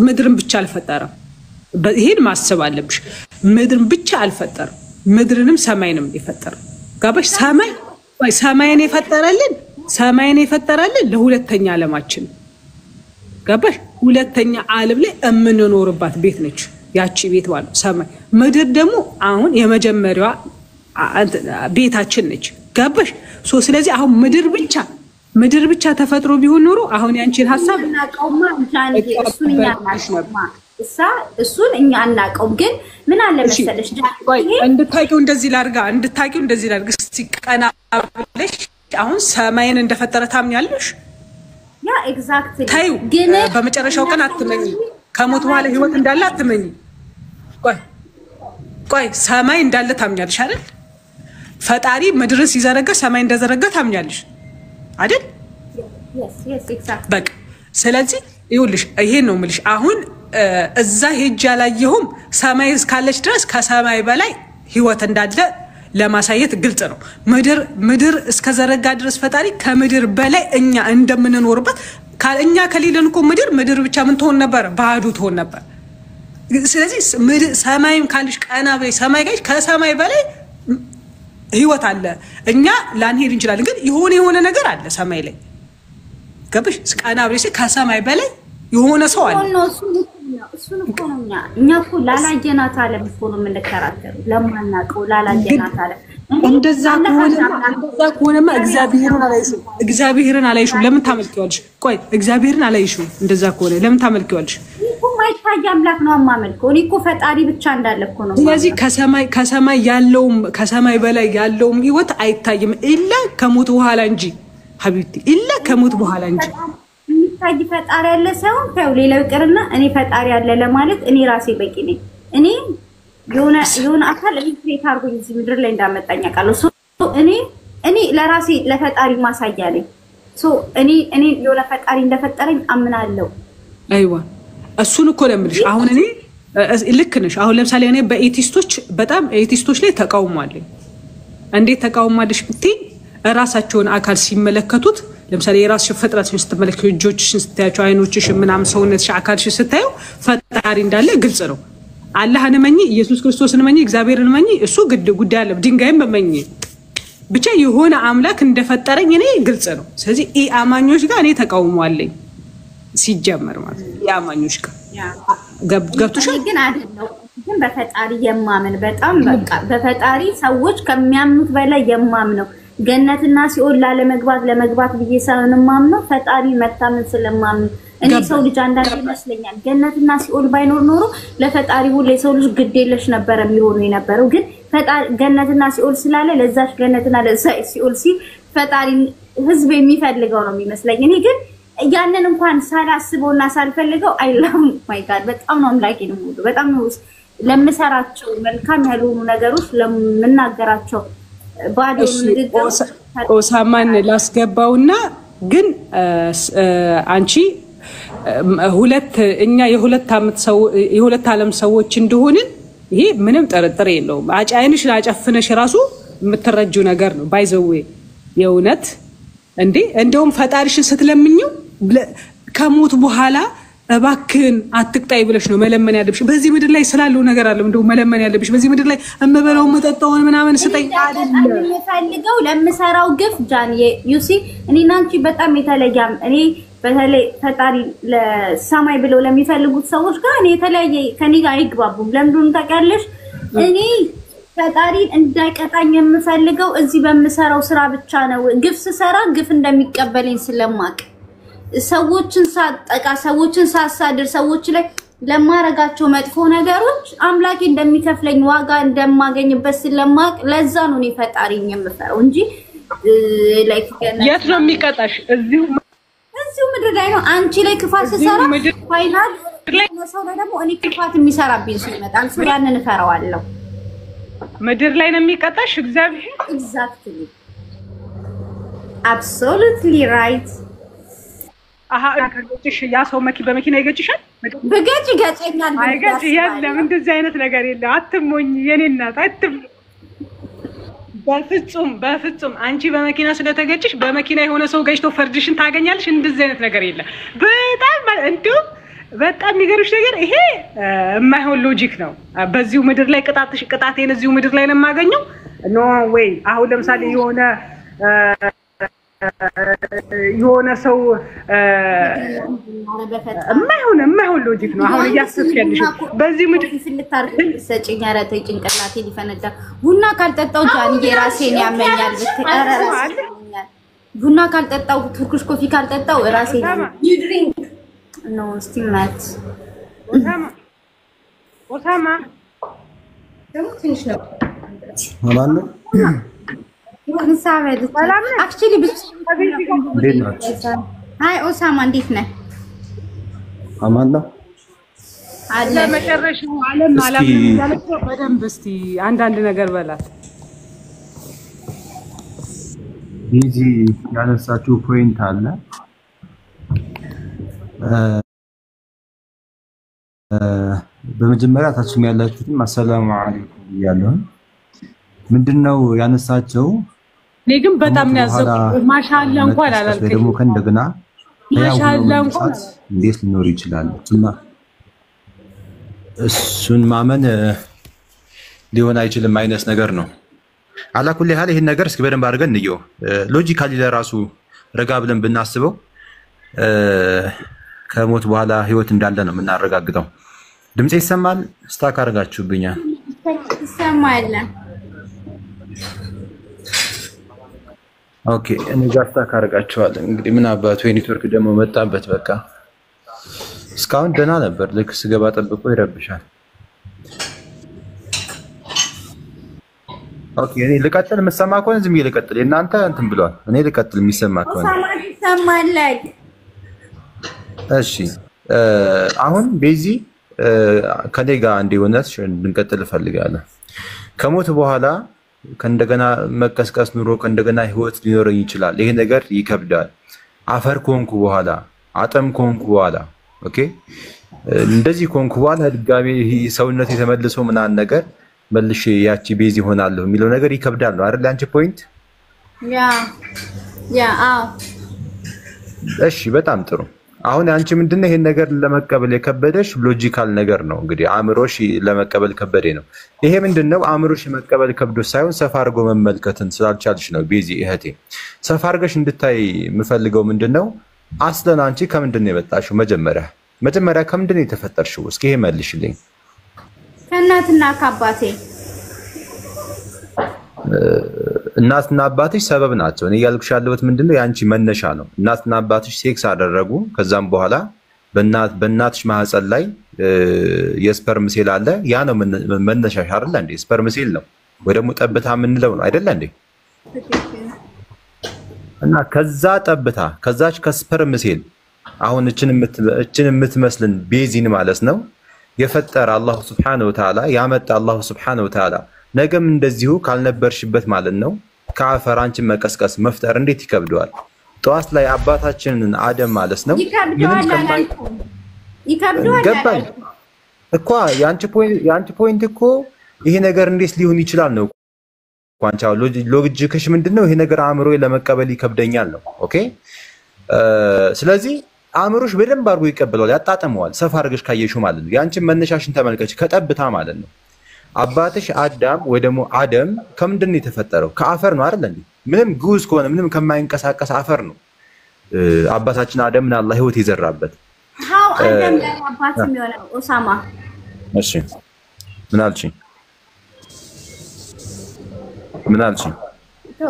ምድርን ብቻ አልፈጠረም ይሄን ማሰብ አለብሽ ምድርን ብቻ አልፈጠረም ምድርንም ሰማይንም ይፈጠር ጋባሽ ሰማይን የፈጠረልን ለሁለተኛ ዓለማችን ጋባሽ ሁለተኛ ዓለም ላይ እምንኖርባት ቤት ነች ያቺ ቤት ማለት ሰማይ ምድር ደግሞ አሁን የመጀመሪያዋ ቤታችን ነች ጋባሽ ስለዚህ አሁን ምድር ብቻ ተፈጥሮ ቢሆን ኖሮ አሁን ያንቺን ሐሳብ እናቀውማ እሱን እኛ አናቀው ግን ምን አለ መሰለሽ እንድታቂው እንደዚህ ላርጋ ሲቀና ብለሽ አሁን ሰማይን እንደፈጠረ ታምኛለሽ ያ ኤግዛክትሊ ግን በመጨረሻው ቀን አትመኝ ከሞት በኋላ ህይወት እንዳለ አትመኝ ቆይ ሰማይ እንዳለ ታምኛለሽ አይደል ፈጣሪ ምድርን ሲዘረጋ ሰማይ እንደዘረጋ ታምኛለሽ አይደል yes exactly በቃ ስለዚህ ይኸውልሽ ይሄን ነው የምልሽ አሁን እዛ ሄጅ ያላየሁም ሰማይ እስካለች ድረስ ከሰማይ በላይ ህይወት እንዳለ ለማሳየት ግልጽ ነው ምድር እስከዘረጋ ድረስ ፈጣሪ ከምድር በላይ እኛ እንደምንኖርበት ካልኛ ከሌለን እኮ ምድር ብቻ ምን ትሆን ነበር ባዶ ትሆን ነበር ስለዚህ ሰማይም ካልሽ ቀና በላይ ሰማይ ጋር ከሰማይ በላይ ህይወት አለ እኛ ላንሄድ እንችላለን ግን የሆነ ነገር አለ ሰማይ ላይ ገበሽ ቀና በላይ ከሰማይ በላይ የሆነ ሰው አለ እሱን እኮ ነው እኛ እኮ ላላየናት ዓለም እኮ ነው የምንከራከረው ለማናውቀው ላላየናት ዓለም እንደዛ ከሆነማ እግዚአብሔርን አላይሽም ለምን ታመልኪዋለሽ ቆይ እግዚአብሔርን አላይሽም እንደዛ ከሆነ ለምን ታመልኪዋለሽ እኮ ማይታይ አምላክ ነው ማመልከው እኔ እኮ ፈጣሪ ብቻ እንዳለኩ ነው ስለዚህ ከሰማይ በላይ ያለውም ህይወት አይታይም ኢላ ከሞት በኋላ እንጂ ሀቢብቲ ኢላ ከሞት በኋላ እንጂ ታጂ ፈጣሪ ያለ ሰው ታው ሌላው ይቀርና እኔ ፈጣሪ ያለ ለማለት እኔ ራሴ በቂ ነኝ እኔ የሆነ አካል ሪክሬት አርጎኝ እዚህ ምድር ላይ እንዳመጣኝ አቃለው እኔ ለራሴ ለፈጣሪ ማሳያ ነኝ እኔ የሆነ ፈጣሪ እንደፈጠረኝ አምናለሁ አይዋ እሱን እኮ ለምልሽ አሁን እኔ ልክ ነሽ አሁን ለምሳሌ እኔ በኤቲስቶች በጣም ኤቲስቶች ላይ ተቃውሟለኝ እንዴት ተቃውሟልሽ ብትይ ራሳቸውን አካል ሲመለከቱት ለምሳሌ የራስሽ ፍጥረትሽን ስትመለከቱ እጆችሽን ስታያቸው አይኖችሽ ምናምን ሰውነትሽ አካልሽ ስታዩ ፈጣሪ እንዳለ ግልጽ ነው አላህን መኝ ኢየሱስ ክርስቶስን መኝ እግዚአብሔርን መኝ እሱ ጉዳይ አለ ድንጋይም በመኝ ብቻ የሆነ አምላክ እንደፈጠረኝ እኔ ግልጽ ነው ስለዚህ አማኞች ጋር እኔ ተቃውሟለኝ ሲጀመር ማለት የአማኞች ጋር ገብቶሻል ግን አይደለም ግን በፈጣሪ የማምን በጣም በቃ በፈጣሪ ሰዎች ከሚያምኑት በላይ የማምነው ገነትና ሲኦል ለመግባት በየሰውን ማምነው ፈጣሪ መታመን ስለማምን እኔ ሰው ልጅ አንዳንዴ ይመስለኛል ገነትና ሲኦል ባይኖር ኖሮ ለፈጣሪ ሁሉ ሰው ልጅ ግዴለሽ ነበር የሚሆነው የነበረው ግን ፈጣሪ ገነትና ሲኦል ስላለ ለዛች ገነትና ለዛች ሲኦል ፈጣሪ ህዝብ የሚፈልገው ነው የሚመስለኝ እኔ ግን ያንን እንኳን ሳላስበውና ሳልፈልገው አይ ላቭ ማይ ጋድ በጣም ነው አምላኬን የምወደው። በጣም ነው ለምሰራቸው መልካም ያልሆኑ ነገሮች ለምናገራቸው ባዶ ንግግር ኦሳማን ላስገባውና ግን አንቺ እኛ የሁለት ዓለም ሰዎች እንደሆንን ይሄ ምንም ጥርጥር የለውም። አይንሽን አጨፍነሽ ራሱ የምትረጁ ነገር ነው። ባይዘዌ የእውነት እንዴ እንደውም ፈጣሪሽን ስትለምኝው ከሞት በኋላ እባክህን አትቅጣይ ብለሽ ነው መለመን ያለብሽ። በዚህ ምድር ላይ ስላለው ነገር አለ እንደው መለመን ያለብሽ። በዚህ ምድር ላይ እምበላው መጠጣውን ምናምን ስጠኝ አይደለም የምፈልገው ለምሰራው ግፍ ጃንዬ ዩሲ እኔና አንቺ በጣም የተለያየ እኔ በተለይ ፈጣሪ ለሰማይ ብለው ለሚፈልጉት ሰዎች ጋር እኔ የተለያየ ከኔ ጋር አይግባቡም። ለምንድን ታውቂያለሽ? እኔ ፈጣሪን እንዳይቀጣኝ የምፈልገው እዚህ በምሰራው ስራ ብቻ ነው። ግፍ ስሰራ ግፍ እንደሚቀበለኝ ስለማቅ ሰዎችን ሳጠቃ ሰዎችን ሳሳድር ሰዎች ላይ ለማረጋቸው መጥፎ ነገሮች አምላኬ እንደሚከፍለኝ ዋጋ እንደማገኝበት ስለማቅ ለዛ ነው እኔ ፈጣሪን የምፈራው እንጂ ላይክ የት ነው የሚቀጣሽ? እዚሁ ምድር ላይ ነው። አንቺ ላይ ክፋት ስሰራ ፋይናል ሰው ላይ ደግሞ እኔ ክፋት የሚሰራብኝ ሰው ይመጣል። ሰው ያንን እፈራዋለሁ። ምድር ላይ ነው የሚቀጣሽ እግዚአብሔር። ኤግዛክትሊ አብሶሉትሊ ራይት። ከገጭሽ ያ ሰው በመኪና ይገጭሻል? በገጭ ገጨኛል። አይገጭ የለም እንደዚህ አይነት ነገር የለም። አትሞኝ የኔ እናት አትሞኝ። በፍጹም አንቺ በመኪና ስለተገጭሽ በመኪና የሆነ ሰው ገጭቶ ፈርድሽን ታገኛለሽ። እንደዚህ አይነት ነገር የለም። በጣም የሚገርምሽ ነገር ይሄ የማይሆን ሎጂክ ነው። በዚሁ ምድር ላይ ቅጣቴን እዚሁ ምድር ላይ ነው የማገኘው? ኖ ዌይ። አሁን ለምሳሌ የሆነ ሰው የማይሆን ሎጂክ ነው አሁን እያሰብሽ ያለሽ። በዚህ ምድር ፍልታርክ ሰጪኝ አረተ ጭንቅላቴ ሊፈነዳ ቡና ካልጠጣው ጃንዬ ራሴን ያመኛል። ቡና ካልጠጣው ቱርክሽ ኮፊ ካልጠጣው ራሴን ዩ ድሪንክ ኖ ስቲማት ኦሳማ ደግሞ ትንሽ ነው ማለት አክቹሊ አይ ኦሳማ እንዴት ነህ? አማን ነው አለ መጨረሻው ዓለም ያለፈው በደንብ እስቲ አንዳንድ ነገር በላት። እዚህ ያነሳችሁ ፖይንት አለ። በመጀመሪያ ታችም ያላችሁትም አሰላሙ አለይኩም ይያለሁ። ምንድነው ያነሳቸው? እኔ ግን በጣም ነው ያዘኩት። ማሻአላ እንኳን አላልከኝ። ደግሞ ከእንደገና ማሻአላ እንኳን እንዴት ሊኖር ይችላል? እሱን ማመን ሊሆን አይችልም አይነት ነገር ነው። አላኩል ያህል ይሄን ነገር እስኪ በደንብ አድርገን እንየው። ሎጂካሊ ለራሱ ረጋ ብለን ብናስበው ከሞት በኋላ ህይወት እንዳለ ነው የምናረጋግጠው። ድምጼ ይሰማል? ስታክ አድርጋችሁብኛል። ይሰማል። ኦኬ እኔ ጋር ስታክ አድርጋችኋል። እንግዲህ ምን አባቱ የኔትወርክ ደግሞ መጣበት። በቃ እስካሁን ደህና ነበር። ልክ ስገባ ጠብቆ ይረብሻል። ኦኬ እኔ ልቀጥል። የምሰማ ከሆነ ዝም ብዬ ልቀጥል። እናንተ እንትን ብሏል። እኔ ልቀጥል የሚሰማ ከሆነ ይሰማል። እሺ አሁን ቤዚ ከኔ ጋር እንደሆነች እንድንቀጥል እፈልጋለሁ። ከሞት በኋላ ከእንደገና መቀስቀስ ኑሮ ከእንደገና ህይወት ሊኖረኝ ይችላል። ይሄ ነገር ይከብዳል። አፈር ኮንኩ በኋላ አጠም ኮንኩ በኋላ ኦኬ እንደዚህ ኮንኩ በኋላ ድጋሜ ሰውነት የተመልሶ ምናን ነገር መልሼ ያቺ ቤዚ ሆናለሁ የሚለው ነገር ይከብዳል ነው አይደል? አንቺ ፖይንት አዎ። እሺ በጣም ጥሩ። አሁን አንቺ ምንድነው ይሄን ነገር ለመቀበል የከበደሽ ሎጂካል ነገር ነው። እንግዲህ አእምሮሽ ለመቀበል ከበደ ነው። ይሄ ምንድነው አእምሮሽ መቀበል ከብዶ ሳይሆን ሰፋ አድርጎ መመልከትን ስላልቻልሽ ነው። ቤዚ እህቴ ሰፋ አድርገሽ እንድታይ የምፈልገው ምንድነው አስለን አንቺ ከምንድነው የመጣሽው? መጀመሪያ ከምንድነው የተፈጠርሽው? እስኪ ይሄ መልሽልኝ። ከእናትና ከአባቴ። እናትና አባትሽ ሰበብ ናቸው። እኔ ያልኩሽ ያለሁት ምንድነው ያንቺ መነሻ ነው። እናትና አባትሽ ሴክስ አደረጉ። ከዛም በኋላ በእናትሽ ማህፀን ላይ የስፐርም ሴል አለ። ያ ነው መነሻሽ አይደል እንዴ? ስፐርም ሴል ነው ወይ ደግሞ ጠብታ የምንለው ነው አይደል እንዴ? እና ከዛ ጠብታ ከዛች ከስፐርም ሴል አሁን እችን የምትመስልን ቤዚን ማለት ነው የፈጠረ አላሁ ሱብሓነሁ ወተዓላ ያመጣ አላሁ ሱብሓነሁ ወተዓላ ነገም እንደዚሁ ካልነበርሽበት ማለት ነው ከአፈር አንቺን መቀስቀስ መፍጠር እንዴት ይከብደዋል? ጠዋት ላይ አባታችንን አደም ማለት ነው ይከብደዋል እኮ ያንቺ ፖይንት እኮ ይሄ ነገር እንዴት ሊሆን ይችላል ነው ቋንቻው ሎጂክሽ ምንድነው? ይሄ ነገር አእምሮዬ ለመቀበል ይከብደኛል ነው። ኦኬ ስለዚህ አእምሮሽ በደንብ አድርጎ ይቀበላል ያጣጣመዋል። ሰፋ አድርገሽ ካየሽው ማለት ነው ያንቺን መነሻሽን ተመልከች ከጠብታ ማለት ነው። አባትሽ አዳም ወይ ደግሞ አደም ከምንድን ነው የተፈጠረው? ከአፈር ነው አይደል እንዴ? ምንም ግዑዝ ከሆነ ምንም ከማይንቀሳቀስ አፈር ነው አባታችን አደምን አላህ ህይወት ይዘራበት። ሃው አደም ላይ አባት የሚሆነው ኡሳማ። እሺ ምን አልሽኝ?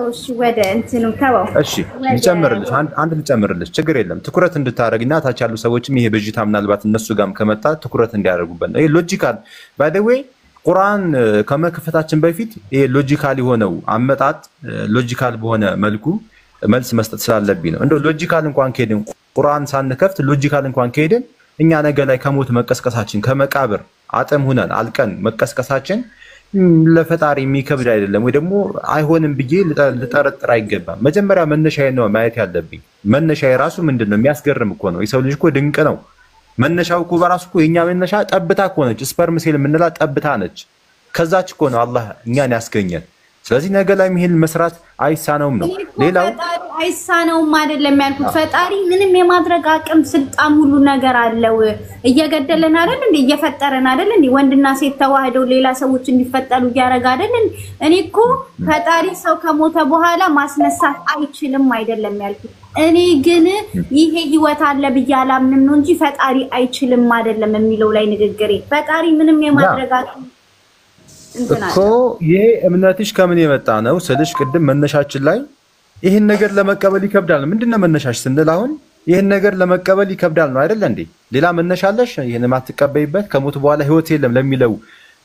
እሺ ወደ እንትኑ ተባው። እሺ ልጨምርልሽ አንድ ልጨምርልሽ ችግር የለም ትኩረት እንድታረግና ታች ያሉ ሰዎችም ይሄ በጅታ ምናልባት እነሱ ጋርም ከመጣ ትኩረት እንዲያደርጉበት ነው። ይሄ ሎጂካል ባይ ዘ ዌይ ቁርአን ከመክፈታችን በፊት ይሄ ሎጂካል የሆነው አመጣጥ ሎጂካል በሆነ መልኩ መልስ መስጠት ስላለብኝ ነው። እንደው ሎጂካል እንኳን ከሄድን ቁርአን ሳንከፍት ሎጂካል እንኳን ከሄድን እኛ ነገ ላይ ከሞት መቀስቀሳችን ከመቃብር አጥም ሆነን አልቀን መቀስቀሳችን ለፈጣሪ የሚከብድ አይደለም ወይ ደግሞ አይሆንም ብዬ ልጠረጥር አይገባም። መጀመሪያ መነሻዬ ነው ማየት ያለብኝ። መነሻዬ ራሱ ምንድነው? የሚያስገርም እኮ ነው። የሰው ልጅ እኮ ድንቅ ነው። መነሻው እኮ በራሱ እኮ የኛ መነሻ ጠብታ እኮ ነች። ስፐርም ሴል የምንላት ጠብታ ነች። ከዛች እኮ ነው አላህ እኛን ያስገኘን። ስለዚህ ነገ ላይ ይሄን መስራት አይሳነውም ነው። ሌላው አይሳነውም አይደለም ያልኩት። ፈጣሪ ምንም የማድረግ አቅም ስልጣን ሁሉ ነገር አለው። እየገደለን አይደል እንዴ? እየፈጠረን አይደል እንዴ? ወንድና ሴት ተዋህደው ሌላ ሰዎች እንዲፈጠሩ እያደረገ አይደል? እኔ እኮ ፈጣሪ ሰው ከሞተ በኋላ ማስነሳት አይችልም አይደለም ያልኩት። እኔ ግን ይሄ ህይወት አለ ብዬ አላምንም ነው እንጂ ፈጣሪ አይችልም አይደለም የሚለው ላይ ንግግሬ። ፈጣሪ ምንም የማድረግ አቅም እኮ ይሄ እምነትሽ ከምን የመጣ ነው ስልሽ ቅድም መነሻችን ላይ ይሄን ነገር ለመቀበል ይከብዳል። ምንድነው መነሻሽ ስንል አሁን ይሄን ነገር ለመቀበል ይከብዳል ነው አይደል እንዴ? ሌላ መነሻለሽ ይሄን ማትቀበይበት ከሞት በኋላ ህይወት የለም ለሚለው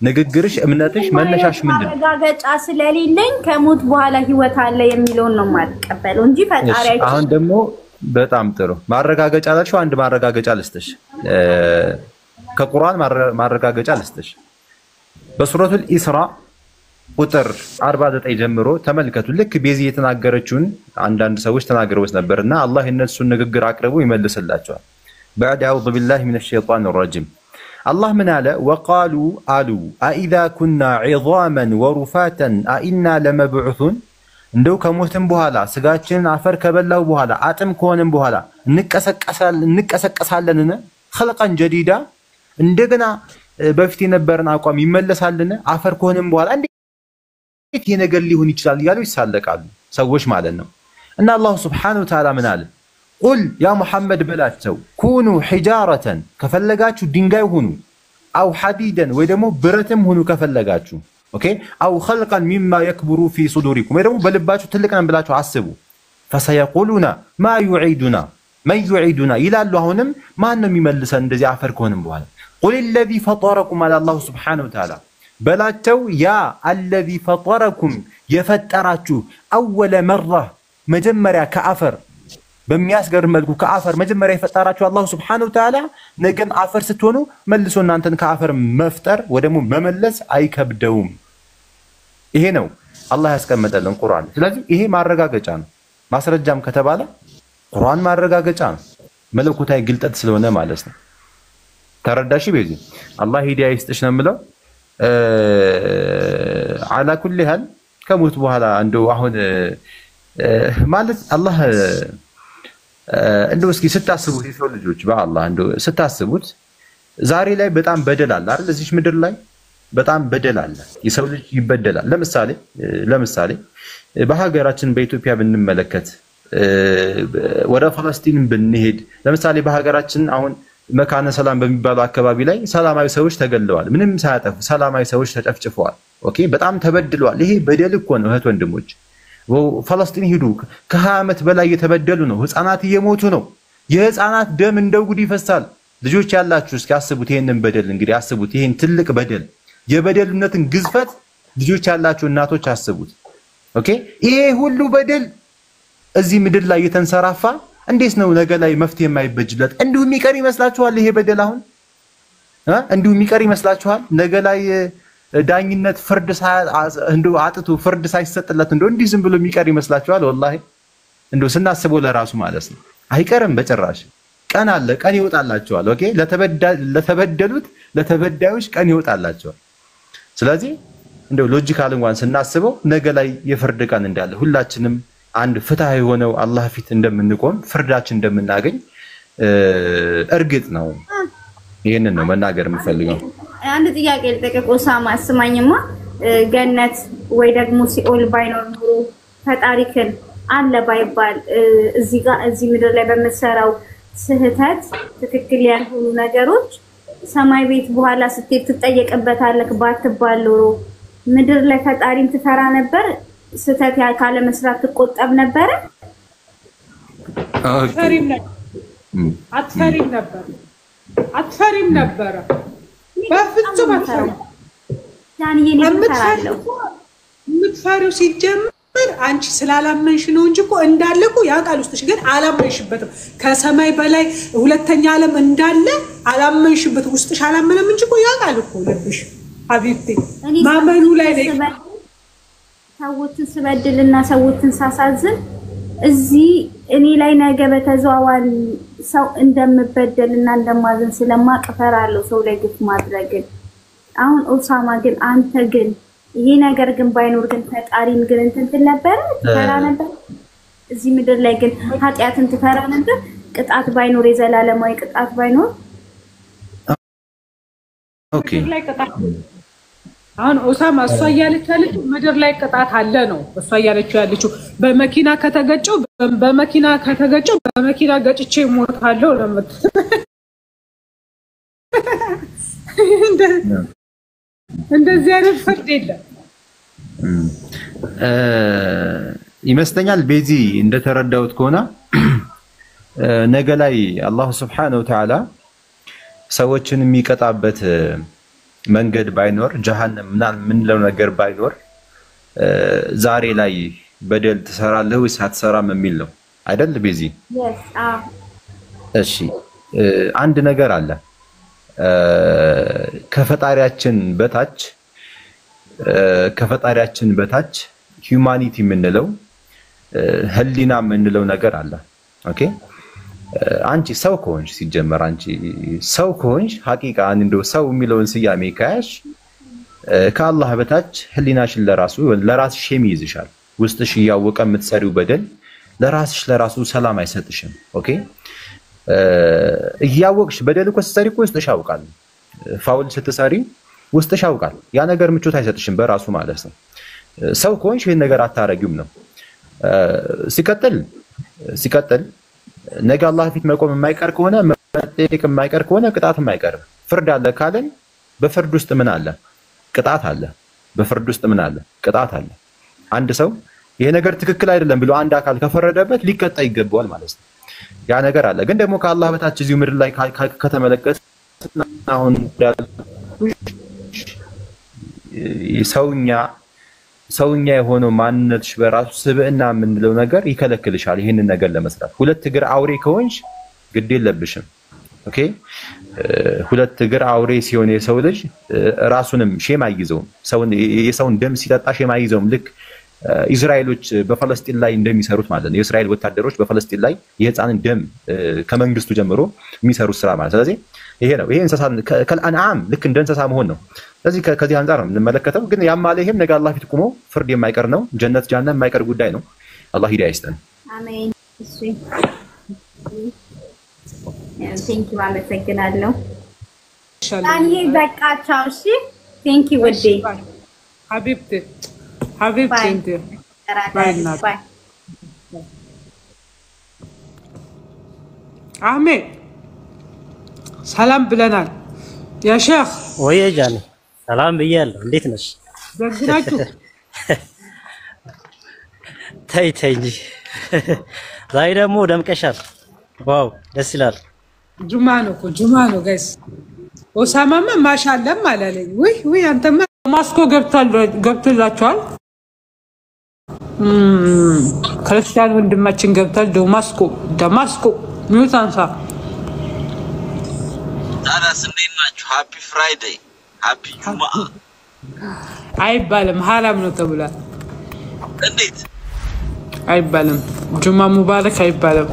ንግግርሽ እምነትሽ መነሻሽ ምንድነው? ማረጋገጫ ስለሌለኝ ከሞት በኋላ ህይወት አለ የሚለውን ነው የማትቀበለው እንጂ ፈጣሪ አይችልም። አሁን ደግሞ በጣም ጥሩ ማረጋገጫ አላልሽው። አንድ ማረጋገጫ ልስጥሽ፣ ከቁርአን ማረጋገጫ ልስጥሽ። በሱረቱል ኢስራ ቁጥር 49 ጀምሮ ተመልከቱ። ልክ ቤዚ የተናገረችውን አንዳንድ ሰዎች ተናግረውት ነበርና አላህ የነሱን ንግግር አቅርቦ ይመልስላቸዋል። بعد أعوذ بالله من الشيطان الرجيم الله من على وقالوا آلوا أإذا كنا عظاما ورفاتا أإنا لمبعوثون እንደው ከሞተን በኋላ ስጋችን አፈር ከበላው በኋላ አጥም ከሆነን በኋላ እንቀሰቀሳለን خلقا جديدا እንደገና በፊት የነበረን አቋም ይመለሳልን? አፈር ከሆነን በኋላ እንዴት ይሄ ነገር ሊሆን ይችላል እያሉ ይሳለቃሉ ሰዎች ማለት ነው። እና አላህ ሱብሓነሁ ወተዓላ ምን አለ? ቁል ያ ሙሐመድ በላቸው ኩኑ ሒጃረተን ከፈለጋችሁ ድንጋይ ሁኑ፣ አው ሐዲደን ወይ ደግሞ ብረትም ሁኑ ከፈለጋችሁ። ኦኬ አው ኸልቀን ሚማ የክቡሩ ፊ ሱዱሪኩም ወይ ደግሞ በልባችሁ ትልቅ ነን ብላችሁ አስቡ። ፈሰየቁሉና ማ ዩዒዱና መን ዩዒዱና ይላሉ። አሁንም ማን ነው የሚመልሰን እንደዚህ አፈር ከሆነን በኋላ? ቁል الذي فطركم على الله سبحانه وتعالى በላቸው ያ الذي فطركم የፈጠራችሁ أول مرة መጀመሪያ ከአፈር በሚያስገርም መልኩ ከአፈር መጀመሪያ የፈጠራችሁ አላህ Subhanahu Wa Ta'ala ነገም አፈር ስትሆኑ መልሶ እናንተን ከአፈር መፍጠር ወይ ደግሞ መመለስ አይከብደውም። ይሄ ነው አላህ ያስቀመጠልን ቁርአን። ስለዚህ ይሄ ማረጋገጫ ነው። ማስረጃም ከተባለ ቁርአን ማረጋገጫ ነው፣ መለኮታዊ ግልጠት ስለሆነ ማለት ነው። ተረዳሽ? ቤዚ አላህ ሂዳያ ይስጥሽ ነው የምለው። አላ ኩሊ ሀል ከሞት በኋላ እንደው አሁን ማለት አላህ እንደው እስኪ ስታስቡት የሰው ልጆች በአላህ እንደው ስታስቡት ዛሬ ላይ በጣም በደል አለ አይደል? እዚህ ምድር ላይ በጣም በደል አለ። የሰው ልጅ ይበደላል። ለምሳሌ በሀገራችን በኢትዮጵያ ብንመለከት ወደ ፍልስጤም ብንሄድ ለምሳሌ በሀገራችን አሁን መካነ ሰላም በሚባለው አካባቢ ላይ ሰላማዊ ሰዎች ተገለዋል። ምንም ሳያጠፉ ሰላማዊ ሰዎች ተጨፍጭፈዋል። ኦኬ በጣም ተበድለዋል። ይሄ በደል እኮ ነው እህት ወንድሞች። ፍልስጤም ሂዱ ከ20 ዓመት በላይ እየተበደሉ ነው። ህፃናት እየሞቱ ነው። የህፃናት ደም እንደው ጉድ ይፈሳል። ልጆች ያላችሁ እስኪ አስቡት ይሄንን በደል እንግዲህ አስቡት። ይሄን ትልቅ በደል የበደሉነትን ግዝፈት ልጆች ያላችሁ እናቶች አስቡት። ኦኬ ይሄ ሁሉ በደል እዚህ ምድር ላይ የተንሰራፋ እንዴት ነው ነገ ላይ መፍትሄ የማይበጅለት? እንዲሁ የሚቀር ይመስላችኋል? ይሄ በደል አሁን እንዲሁ የሚቀር ይመስላችኋል? ነገ ላይ ዳኝነት ፍርድ እንደው አጥቶ ፍርድ ሳይሰጥለት እንደው እንዲህ ዝም ብሎ የሚቀር ይመስላችኋል? ወላሂ እንደው ስናስበው ለራሱ ማለት ነው አይቀርም በጭራሽ። ቀን አለ፣ ቀን ይወጣላቸዋል። ኦኬ ለተበደሉት ለተበዳዮች ቀን ይወጣላቸዋል። ስለዚህ እንደው ሎጂካል እንኳን ስናስበው ነገ ላይ የፍርድ ቀን እንዳለ ሁላችንም አንድ ፍትሃ የሆነው አላህ ፊት እንደምንቆም ፍርዳችን እንደምናገኝ እርግጥ ነው። ይሄንን ነው መናገር የምፈልገው። አንድ ጥያቄ ልጠይቅ ኦሳማ፣ ስማኝማ። ገነት ወይ ደግሞ ሲኦል ባይኖር ኑሮ ፈጣሪክን አለ ባይባል እዚህ ምድር ላይ በመሰራው ስህተት ትክክል ያልሆኑ ነገሮች ሰማይ ቤት በኋላ ስትሄድ ትጠየቅበታለህ ባትባል ኖሮ ምድር ላይ ፈጣሪን ትፈራ ነበር? ስህተት ካለ መስራት ትቆጠብ ነበር? አትፈሪም ነበር? በፍጹም አትፈሪም። የምትፈሪው ሲጀምር አንቺ ስላላመንሽ ነው እንጂ እኮ እንዳለ እኮ ያውቃል ውስጥሽ፣ ግን አላመንሽበትም። ከሰማይ በላይ ሁለተኛ ዓለም እንዳለ አላመንሽበትም። ውስጥሽ አላመነም እንጂ እኮ ያውቃል እኮ ልብሽ። ሀቢብቴ ማመኑ ላይ ነው። ሰዎችን ስበድልና ሰዎችን ሳሳዝን እዚህ እኔ ላይ ነገ በተዘዋዋሪ ሰው እንደምበደልና እንደማዝን ስለማቅ እፈራለሁ ሰው ላይ ግፍ ማድረግን። አሁን ኦሳማ ግን አንተ ግን ይሄ ነገር ግን ባይኖር ግን ፈጣሪን ግን እንትን ትል ነበር? ትፈራ ነበር? እዚህ ምድር ላይ ግን ኃጢያትን ትፈራ ነበር? ቅጣት ባይኖር የዘላለማዊ ቅጣት ባይኖር ኦኬ። አሁን ኦሳማ እሷ እያለች ያለችው ምድር ላይ ቅጣት አለ ነው። እሷ እያለች ያለችው በመኪና ከተገጨው በመኪና ገጭቼ እሞታለሁ ለምት እንደዚህ አይነት ፍርድ የለም ይመስለኛል። ቤዚ እንደተረዳሁት ከሆነ ነገ ላይ አላህ Subhanahu Wa Ta'ala ሰዎችን የሚቀጣበት መንገድ ባይኖር ጀሃነም ምንለው ነገር ባይኖር ዛሬ ላይ በደል ትሰራለህ ወይስ አትሰራም የሚል ነው አይደል ቤዚ? እሺ አንድ ነገር አለ። ከፈጣሪያችን በታች ሂዩማኒቲ የምንለው ህሊና የምንለው ነገር አለ። ኦኬ አንቺ ሰው ከሆንሽ ሲጀመር አንቺ ሰው ከሆንሽ ሐቂቃ እንደው ሰው የሚለውን ስያሜ ካያሽ ከአላህ በታች ህሊናሽን ለራስሽ ይይዝሻል። ውስጥሽ እያወቀ የምትሰሪው በደል ለራሱ ሰላም አይሰጥሽም። ኦኬ እያወቅሽ በደል እኮ ስትሰሪ እኮ ውስጥሽ ያውቃል። ፋውል ስትሰሪ ውስጥሽ ያውቃል። ያ ነገር ምቾት አይሰጥሽም በራሱ ማለት ነው። ሰው ከሆንሽ ይሄን ነገር አታረጊውም ነው። ሲቀጥል ነገ አላህ ፊት መቆም የማይቀር ከሆነ መጠየቅ የማይቀር ከሆነ ቅጣት የማይቀርም ፍርድ አለ ካለን በፍርድ ውስጥ ምን አለ? ቅጣት አለ። በፍርድ ውስጥ ምን አለ? ቅጣት አለ። አንድ ሰው ይሄ ነገር ትክክል አይደለም ብሎ አንድ አካል ከፈረደበት ሊቀጣ ይገባዋል ማለት ነው። ያ ነገር አለ። ግን ደግሞ ከአላህ በታች እዚሁ ምድር ላይ ከተመለከትን አሁን ሰውኛ የሆነው ማንነትሽ በራሱ ስብዕና የምንለው ነገር ይከለክልሻል ይሄንን ነገር ለመስራት። ሁለት እግር አውሬ ከሆንሽ ግድ የለብሽም። ኦኬ ሁለት እግር አውሬ ሲሆን የሰው ልጅ ራሱንም ሼም አይይዘውም። የሰውን ደም ሲጠጣ ሼም አይይዘውም። ልክ እስራኤሎች በፈለስጢን ላይ እንደሚሰሩት ማለት ነው። የእስራኤል ወታደሮች በፈለስጢን ላይ የህፃንን ደም ከመንግስቱ ጀምሮ የሚሰሩት ስራ ማለት። ስለዚህ ይሄ ነው። ይሄ እንስሳ ከልአንዓም ልክ እንደ እንስሳ መሆን ነው። ስለዚህ ከዚህ አንፃር ነው የምንመለከተው። ግን ያም ማለት ይሄም ነገ አላህ ፊት ቆሞ ፍርድ የማይቀር ነው። ጀነት ጀሃነም የማይቀር ጉዳይ ነው። አላህ ሂዳያ ይስጠን። አሜን። እሺ ቴንኪው አመሰግናለሁ። ታንዬ በቃ ቻው። እሺ ቴንኪው ወዴ ሀቢብቲ ባይ አህሜድ ሰላም ብለናል። ያ ሼክ ወይ ጃኒ ሰላም ብያለሁ። እንዴት ነሽ? ደግናችሁ ተይ እንጂ ዛሬ ደግሞ ደምቀሻል። ዋው ደስ ይላል። ጁማ ነው ጋይስ። ኦሳማማ ማሻአላህ አላለኝ። ወይ አንተማ ማስኮ ገብቶላችኋል። ክርስቲያን ወንድማችን ገብቷል። ደማስቆ ሚውት አንሳ። ታዲያስ እንዴት ናችሁ? ሃፒ ፍራይዴይ ሃፒ ጁማአ አይባልም፣ ሐራም ነው ተብሏል። እንዴት አይባልም? ጁማ ሙባረክ አይባልም።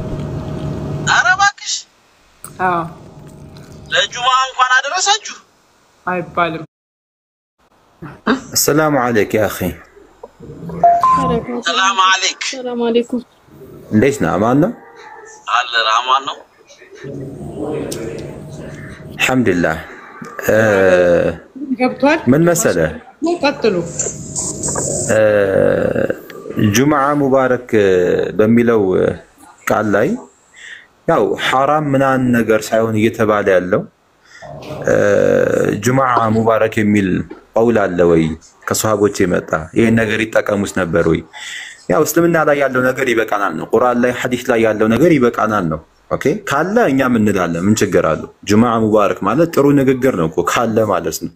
ኧረ እባክሽ አዎ ለጁማ እንኳን አደረሳችሁ አይባልም። السلام عليك يا أخي. ሰላም አለይክ። ሰላም አለይኩም። እንዴት ነህ? አማን ነው አለ ራማን ነው አልሐምዱሊላህ። ገብቷል። ምን መሰለህ ቀጥሉ። ጁምዓ ሙባረክ በሚለው ቃል ላይ ያው ሐራም ምናምን ነገር ሳይሆን እየተባለ ያለው ጁምዓ ሙባረክ የሚል ቀውል አለ ወይ? ከሷሃቦች የመጣ ይሄን ነገር ይጠቀሙስ ነበር ወይ? ያው እስልምና ላይ ያለው ነገር ይበቃናል ነው። ቁርአን ላይ ሐዲስ ላይ ያለው ነገር ይበቃናል ነው። ኦኬ ካለ እኛ ምን እንላለን? ምን ችግር አለው? ጁምዓ ሙባረክ ማለት ጥሩ ንግግር ነው እኮ ካለ ማለት ነው።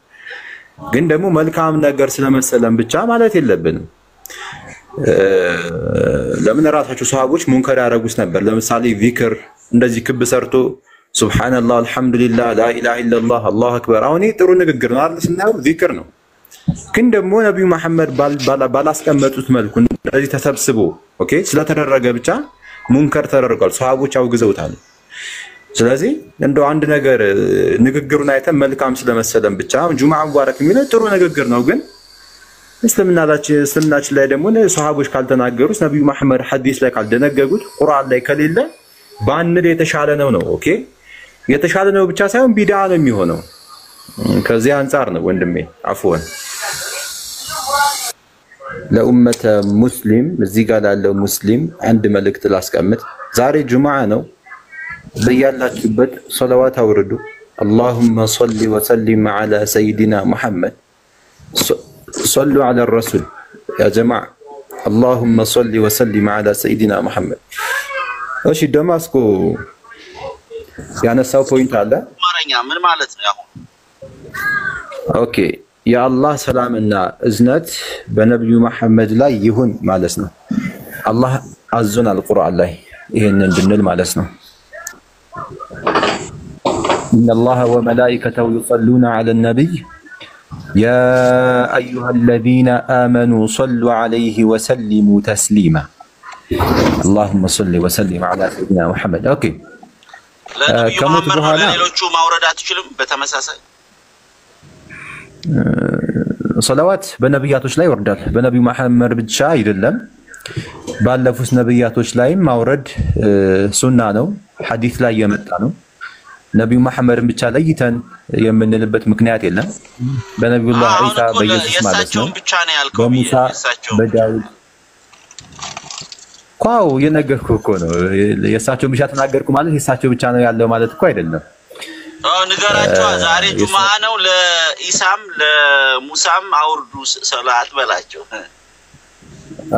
ግን ደግሞ መልካም ነገር ስለመሰለን ብቻ ማለት የለብንም። ለምን ራሳቸው ሷሃቦች ሙንከር ያደረጉት ነበር። ለምሳሌ ዚክር እንደዚህ ክብ ሰርቶ ሱብሃንአላህ አልሐምዱሊላህ ላኢላሃ ኢላላህ አላሁ አክበር። አሁን ጥሩ ንግግር ነው አይደል? ስናየው ዚክር ነው። ግን ደግሞ ነብዩ መሐመድ ባላስቀመጡት መልኩ እንደዚህ ተሰብስቦ ኦኬ ስለተደረገ ብቻ ሙንከር ተደርጓል። ሷሃቦች አውግዘውታል። ስለዚህ እንደው አንድ ነገር ንግግሩን አይተን መልካም ስለመሰለን ብቻ ጁምዓ ሙባረክ የሚለው ጥሩ ንግግር ነው። ግን እስልምናችን ላይ ደግሞ ሷሃቦች ካልተናገሩት ነብዩ መሐመድ ሐዲስ ላይ ካልደነገጉት ቁርአን ላይ ከሌለ ባንል የተሻለ ነው። ኦኬ የተሻለ ነው ብቻ ሳይሆን ቢድዓ ነው የሚሆነው። ከዚህ አንፃር ነው ወንድሜ አፍወን ለኡመተ ሙስሊም እዚህ ጋር ላለው ሙስሊም አንድ መልእክት ላስቀምጥ። ዛሬ ጁምዓ ነው። በያላችሁበት ሰለዋት አውርዱ። اللهم صل وسلم على سيدنا محمد. صلوا على الرسول يا جماعة. اللهم صل وسلم على سيدنا محمد. እሺ ደማስቆ ያነሳው ፖይንት አለ። አማርኛ ምን ማለት ነው? ያው ኦኬ የአላህ ሰላምና እዝነት በነብዩ መሐመድ ላይ ይሁን ማለት ነው። አላህ አዞናል ቁርአን ላይ ይሄንን እንድንል ማለት ነው። إن الله وملائكته يصلون على النبي يا أيها الذين آمنوا صلوا عليه وسلموا تسليما. اللهم صل وسلم على سيدنا محمد. اوكي ለነብዩ መሐመድ ለሌሎቹ ማውረድ አትችልም? በተመሳሳይ ሰላዋት በነብያቶች ላይ ይወርዳል። በነብዩ መሐመድ ብቻ አይደለም፣ ባለፉት ነብያቶች ላይ ማውረድ ሱና ነው፣ ሐዲስ ላይ የመጣ ነው። ነብዩ መሐመድን ብቻ ለይተን የምንልበት ምክንያት የለም። በነብዩላህ ኢሳ በኢየሱስ ማለት ነው፣ በሙሳ በዳውድ ኳው የነገርኩህ እኮ ነው። የእሳቸው ብቻ ተናገርኩ ማለት የእሳቸው ብቻ ነው ያለው ማለት እኮ አይደለም። ንገራቸው። ዛሬ ጁምዓ ነው። ለኢሳም ለሙሳም አውርዱ ሰላት በላቸው።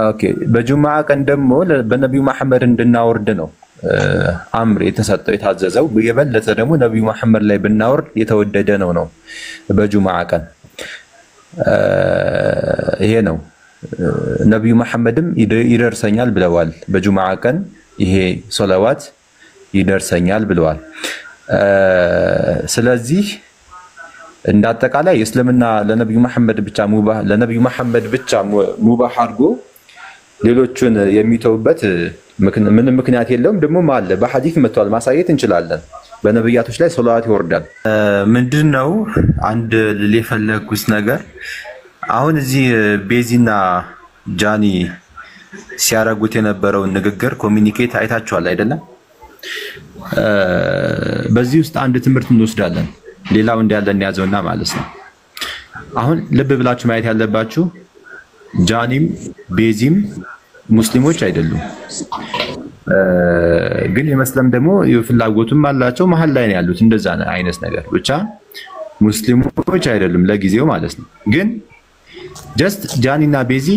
ኦኬ በጁምዓ ቀን ደግሞ በነብዩ መሐመድ እንድናወርድ ነው አምር የተሰጠው የታዘዘው። የበለጠ ደግሞ ነብዩ መሐመድ ላይ ብናወርድ የተወደደ ነው በጁምዓ ቀን። ይሄ ነው ነብዩ መሐመድም ይደርሰኛል ብለዋል። በጁምዓ ቀን ይሄ ሶላዋት ይደርሰኛል ብለዋል። ስለዚህ እንዳጠቃላይ እስልምና ለነብዩ መሐመድ ብቻ ሙባህ አድርጎ ሌሎቹን የሚተውበት ምንም ምክንያት የለውም። ደግሞ አለ በሐዲስ መጥቷል፣ ማሳየት እንችላለን። በነብያቶች ላይ ሶላዋት ይወርዳል። ምንድነው አንድ የፈለኩት ነገር አሁን እዚህ ቤዚና ጃኒ ሲያረጉት የነበረውን ንግግር ኮሚኒኬት አይታችኋል አይደለም? በዚህ ውስጥ አንድ ትምህርት እንወስዳለን። ሌላው እንዳለ እንያዘውና ማለት ነው። አሁን ልብ ብላችሁ ማየት ያለባችሁ ጃኒም ቤዚም ሙስሊሞች አይደሉም። ግን የመስለም ደግሞ ፍላጎቱም አላቸው። መሀል ላይ ነው ያሉት። እንደዛ አይነት ነገር ብቻ ሙስሊሞች አይደሉም ለጊዜው ማለት ነው። ግን ጀስት ጃኒና ቤዚ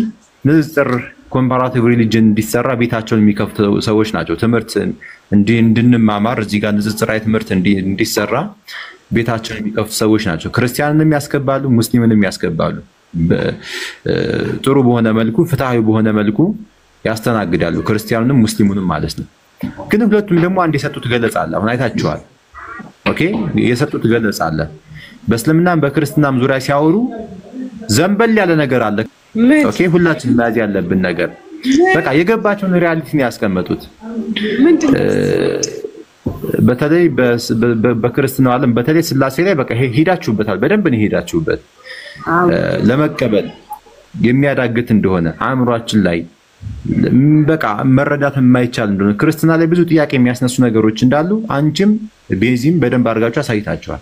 ንጽጽር ኮምፓራቲቭ ሪሊጅን እንዲሰራ ቤታቸውን የሚከፍቱ ሰዎች ናቸው። ትምህርት እንድንማማር እዚህ ጋር ንጽጽራዊ ትምህርት እንዲሰራ ቤታቸውን የሚከፍቱ ሰዎች ናቸው። ክርስቲያንንም ያስገባሉ፣ ሙስሊምንም ያስገባሉ። ጥሩ በሆነ መልኩ ፍትሃዊ በሆነ መልኩ ያስተናግዳሉ ክርስቲያኑንም ሙስሊሙንም ማለት ነው። ግን ሁለቱም ደግሞ አንድ የሰጡት ገለጻ አለ። አሁን አይታችኋል። ኦኬ የሰጡት ገለጻ አለ። በእስልምናም በክርስትናም ዙሪያ ሲያወሩ ዘንበል ያለ ነገር አለ። ኦኬ ሁላችንም መያዝ ያለብን ነገር በቃ የገባቸውን ሪያሊቲ ነው ያስቀመጡት። በተለይ በክርስትናው ዓለም በተለይ ስላሴ ላይ በቃ ሄዳችሁበታል፣ በደንብ ነው ሄዳችሁበት። ለመቀበል የሚያዳግት እንደሆነ አእምሯችን ላይ በቃ መረዳት የማይቻል እንደሆነ ክርስትና ላይ ብዙ ጥያቄ የሚያስነሱ ነገሮች እንዳሉ አንቺም ቤዚም በደንብ አድርጋችሁ አሳይታችኋል።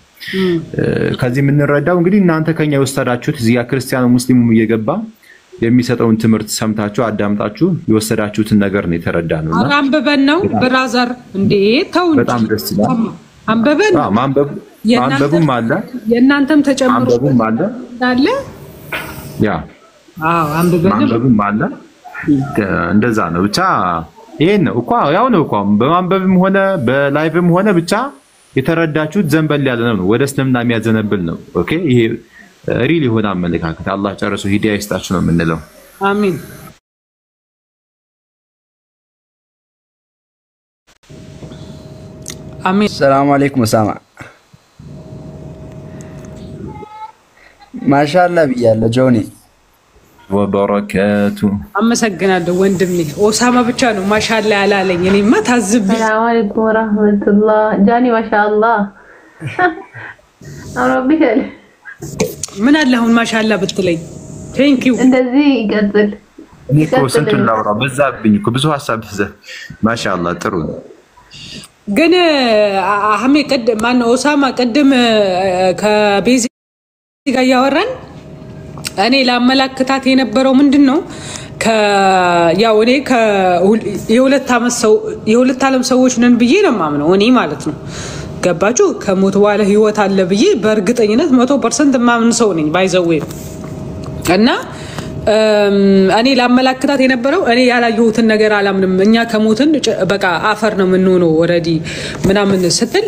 ከዚህ የምንረዳው እንግዲህ እናንተ ከኛ የወሰዳችሁት እዚያ ክርስቲያኑ ሙስሊሙም እየገባ የሚሰጠውን ትምህርት ሰምታችሁ አዳምጣችሁ የወሰዳችሁትን ነገር ነው የተረዳነው። እና አንበበን ነው ብራዘር እንዴ ተው እንጂ በጣም ደስ ይላል። አንበበን ማንበቡም አለ የእናንተም ተጨምሮ አንበቡም አለ አለ ያ አንበበንም አለ። እንደዛ ነው ብቻ ይሄን ነው እኮ ያው ነው እኮ በማንበብም ሆነ በላይቭም ሆነ ብቻ የተረዳችሁት ዘንበል ያለ ነው፣ ወደ እስልምና የሚያዘነብል ነው። ኦኬ ይሄ ሪል የሆነ አመለካከት አላህ ጨርሶ ሂዳያ ይስጣችሁ ነው የምንለው። አሚን አሚን። ሰላም አለይኩም ኡሳማ ማሻአላ ብያለሁ ጆኒ ወበረካቱ። አመሰግናለሁ ወንድሜ። ኦሳማ ብቻ ነው ማሻአላ ያላለኝ። እኔማ ታዝብ። ሰላም አለይኩም ወራህመቱላህ ጃኒ ማሻአላ አረብከል ምን አለ አሁን ማሻአላ ብትለኝ ቴንክ ዩ። እንደዚህ ይቀጥል። እኮ ስንቱን ላውራ በዛብኝ እኮ ብዙ ሐሳብ ተዘ ማሻአላ ጥሩ ነው። ግን አህሜ ቀደም ማነው ኦሳማ ቀደም ከቤዚ ጋር ያወራን እኔ ላመላክታት የነበረው ምንድነው ያው እኔ የሁለት ዓለም ሰዎች ነን ብዬ ነው የማምነው እኔ ማለት ነው። ገባችሁ? ከሞት በኋላ ህይወት አለ ብዬ በእርግጠኝነት 100% የማምን ሰው ነኝ ባይዘው። እና እኔ ላመላክታት የነበረው እኔ ያላየሁትን ነገር አላምንም። እኛ ከሞትን በቃ አፈር ነው የምንሆነው ኦሬዲ ምናምን ስትል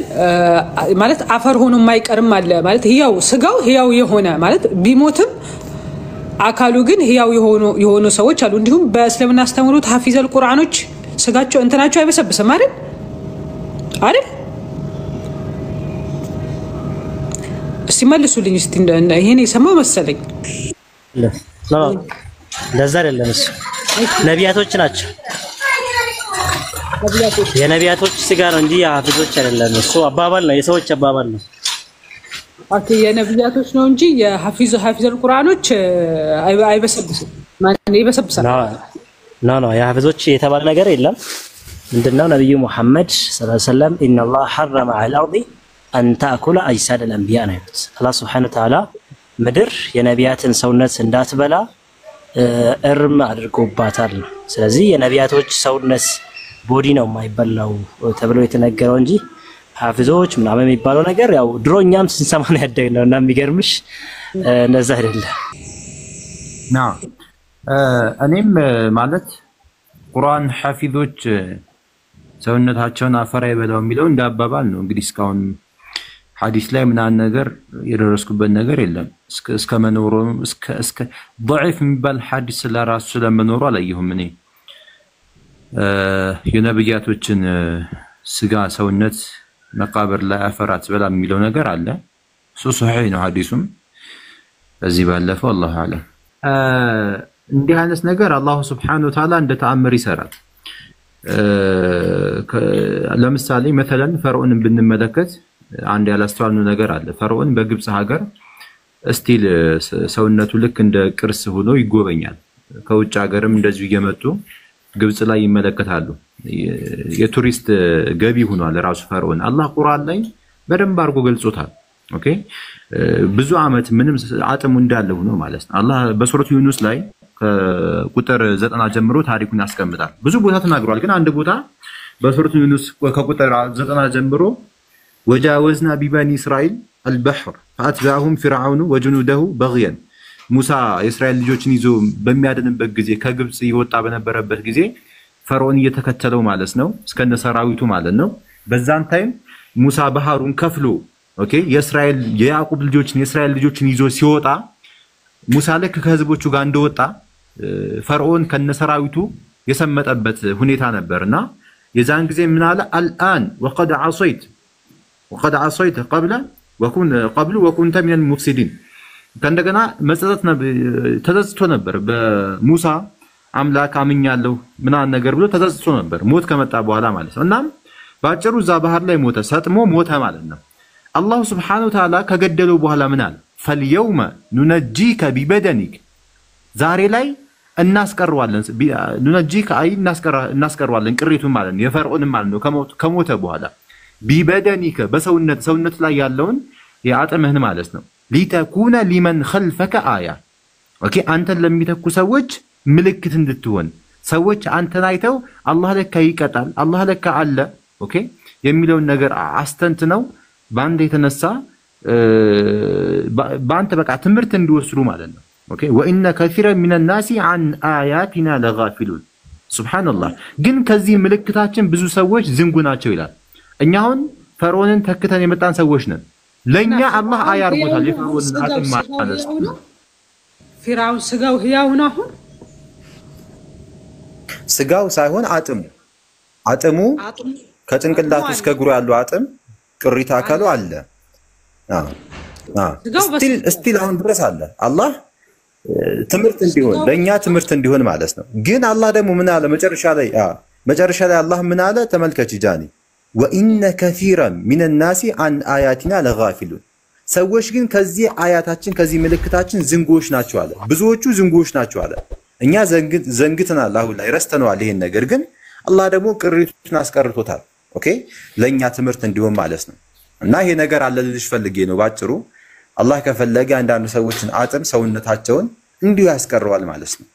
ማለት አፈር ሆኖ የማይቀርም አለ ማለት ህያው ስጋው ህያው የሆነ ማለት ቢሞትም አካሉ ግን ህያው የሆኑ ሰዎች አሉ። እንዲሁም በእስልምና አስተምሮት ሐፊዘል ቁርአኖች ስጋቸው እንትናቸው አይበሰብስም አይደል አይደል? እስቲ መልሱልኝ እስቲ ይሄን የሰማው መሰለኝ። ለዛ አይደለም እሱ ነቢያቶች ናቸው። የነቢያቶች ስጋ ነው እንጂ የሐፊዞች አይደለም። እሱ አባባል ነው፣ የሰዎች አባባል ነው። ኦኬ የነቢያቶች ነው እንጂ የሐፊዘል ቁርአኖች አይበሰብስም። ማን ይበሰብሳል? ኖ የሐፊዞች የተባለ ነገር የለም። ምንድነው ነብዩ መሐመድ ሰለላሁ ዐለይሂ ወሰለም ኢነላህ ሐረመ ዐለል አርዲ አን ተአኩለ አጅሳድ አልአንቢያ ነው ያሉት። አላህ ሱብሓነሁ ወተዓላ ምድር የነቢያትን ሰውነት እንዳትበላ እርም አድርጎባታል። ስለዚህ የነቢያቶች ሰውነት ቦዲ ነው የማይበላው ተብሎ የተነገረው እንጂ ሐፊዞች ምናምን የሚባለው ነገር ያው ድሮኛም ስንሰማ ነው ያደግነው እና የሚገርምሽ እንደዛ አይደለም። እኔም ማለት ቁርአን ሐፊዞች ሰውነታቸውን አፈር አይበላው የሚለው እንዳባባል ነው እንግዲህ እስካሁን ሐዲስ ላይ ምናምን ነገር የደረስኩበት ነገር የለም። እስከ መኖሩ እስከ ضعيف የሚባል ሐዲስ ለራሱ ስለመኖሩ አላየሁም። እኔ የነብያቶችን ስጋ ሰውነት መቃብር ላይ አፈር አትበላም የሚለው ነገር አለ። እሱ ሶሒህ ነው ሐዲሱም። በዚህ ባለፈው አላሁ አለም እንዲህ አይነት ነገር አላሁ ሱብሓነሁ ወተዓላ እንደ ተአምር ይሰራል። ለምሳሌ መተለን ፈርዖንን ብንመለከት አንድ ያላስተዋልነው ነገር አለ። ፈርዖን በግብጽ ሀገር እስቲል ሰውነቱ ልክ እንደ ቅርስ ሆኖ ይጎበኛል። ከውጭ ሀገርም እንደዚሁ እየመጡ ግብጽ ላይ ይመለከታሉ። የቱሪስት ገቢ ሆኗል ራሱ ፈርዖን። አላህ ቁርአን ላይ በደንብ አድርጎ ገልጾታል። ኦኬ ብዙ አመት ምንም አጥሙ እንዳለ ሆኖ ማለት ነው። አላህ በሱረቱ ዩኑስ ላይ ከቁጥር 90 ጀምሮ ታሪኩን ያስቀምጣል። ብዙ ቦታ ተናግሯል፣ ግን አንድ ቦታ በሱረቱ ዩኑስ ከቁጥር 90 ጀምሮ ወጃወዝና ቢበኒ እስራኤል አልበሕር ፈአትበዐሁም ፊርዓውኑ ወጅኑደሁ በግየን ሙሳ የእስራኤል ልጆችን ይዞ በሚያድንበት ጊዜ ከግብጽ ይወጣ በነበረበት ጊዜ ፈርዖን እየተከተለው ማለት ነው እስከነ ሰራዊቱ ማለት ነው። በዛን ታይም ሙሳ ባህሩን ከፍሎ ኦኬ የእስራኤል የያዕቆብ ልጆችን የእስራኤል ልጆችን ይዞ ሲወጣ ሙሳ ልክ ከህዝቦቹ ጋር እንደወጣ ፈርዖን ከነሰራዊቱ የሰመጠበት ሁኔታ ነበርና የዛን ጊዜ ምን አለ አልአን ወቀድ ዓصይት ቀብሉ ወኩንተ ሚነል ሙፍሲዲን ከእንደገና ተጸጽቶ ነበር በሙሳ አምላክ አምኛለሁ ምናምን ነገር ብሎ ተጸጽቶ ነበር ሞት ከመጣ በኋላ ማለት ነው። እናም ባጭሩ እዛ ባህር ላይ ሞተ ሰጥሞ ሞተ ማለት ነው። አላሁ ስብሓነሁ ወተዓላ ከገደለው በኋላ ምን አለ ፈልየውመ ኑነጂከ ቢበደኒክ ዛሬ ላይ እናስቀርዋለን ኑነጂከ አይ እናስቀርዋለን ቅሪቱን ማለት ነው የፈርዖንም ማለት ነው ከሞተ በኋላ ቢበደኒከ በሰውነት ላይ ያለውን የአጥምህን ማለት ነው ሊተኩነ ሊመን ኸልፈከ አያ ኦኬ አንተን ለሚተኩ ሰዎች ምልክት እንድትሆን ሰዎች አንተን አይተው አላህ ለካ ይቀጣል አላህ ለካ አለ ኦኬ የሚለውን ነገር አስተንትነው ባንተ የተነሳ ባንተ በቃ ትምህርት እንዲወስዱ ማለት ነው። ኦኬ ወኢነ ከሲረ ሚነ ናሲ አን አያቲና ለጋፊሉን ሱብሃንአላህ። ግን ከዚህ ምልክታችን ብዙ ሰዎች ዝንጉ ናቸው ይላል። እኛ አሁን ፈርዖንን ተክተን የመጣን ሰዎች ነን። ለኛ አላህ አያ አርጎታል የፈርዖንን አጥም ማለት ነው። ፊራውን ስጋው ህያው ነው አሁን ስጋው ሳይሆን አጥሙ ከጭንቅላቱ እስከ እግሩ ያለው አጥም ቅሪታ አካሉ አለ። ስቲል አሁን ድረስ አለ። አላህ ትምህርት እንዲሆን ለኛ ትምህርት እንዲሆን ማለት ነው። ግን አላህ ደግሞ ምን አለ መጨረሻ ላይ አላህ ምን አለ ተመልከች ጃኒ ወኢነ ከሲረን ሚነ ናሲ አን አያቲና ለጋፊሉን ሰዎች ግን ከዚህ አያታችን ከዚህ ምልክታችን ዝንጎች ናቸው አለ። ብዙዎቹ ዝንጎች ናቸው አለ። እኛ ዘንግተናል አሁን ላይ ረስተነዋል ይሄን ነገር ግን አላህ ደግሞ ቅሪቱን አስቀርቶታል። ኦኬ ለኛ ትምህርት እንዲሆን ማለት ነው። እና ይሄ ነገር አለ ልልሽ ፈልጌ ነው ባጭሩ አላህ ከፈለገ አንዳንድ ሰዎችን አጥም ሰውነታቸውን እንዲሁ ያስቀረዋል ማለት ነው።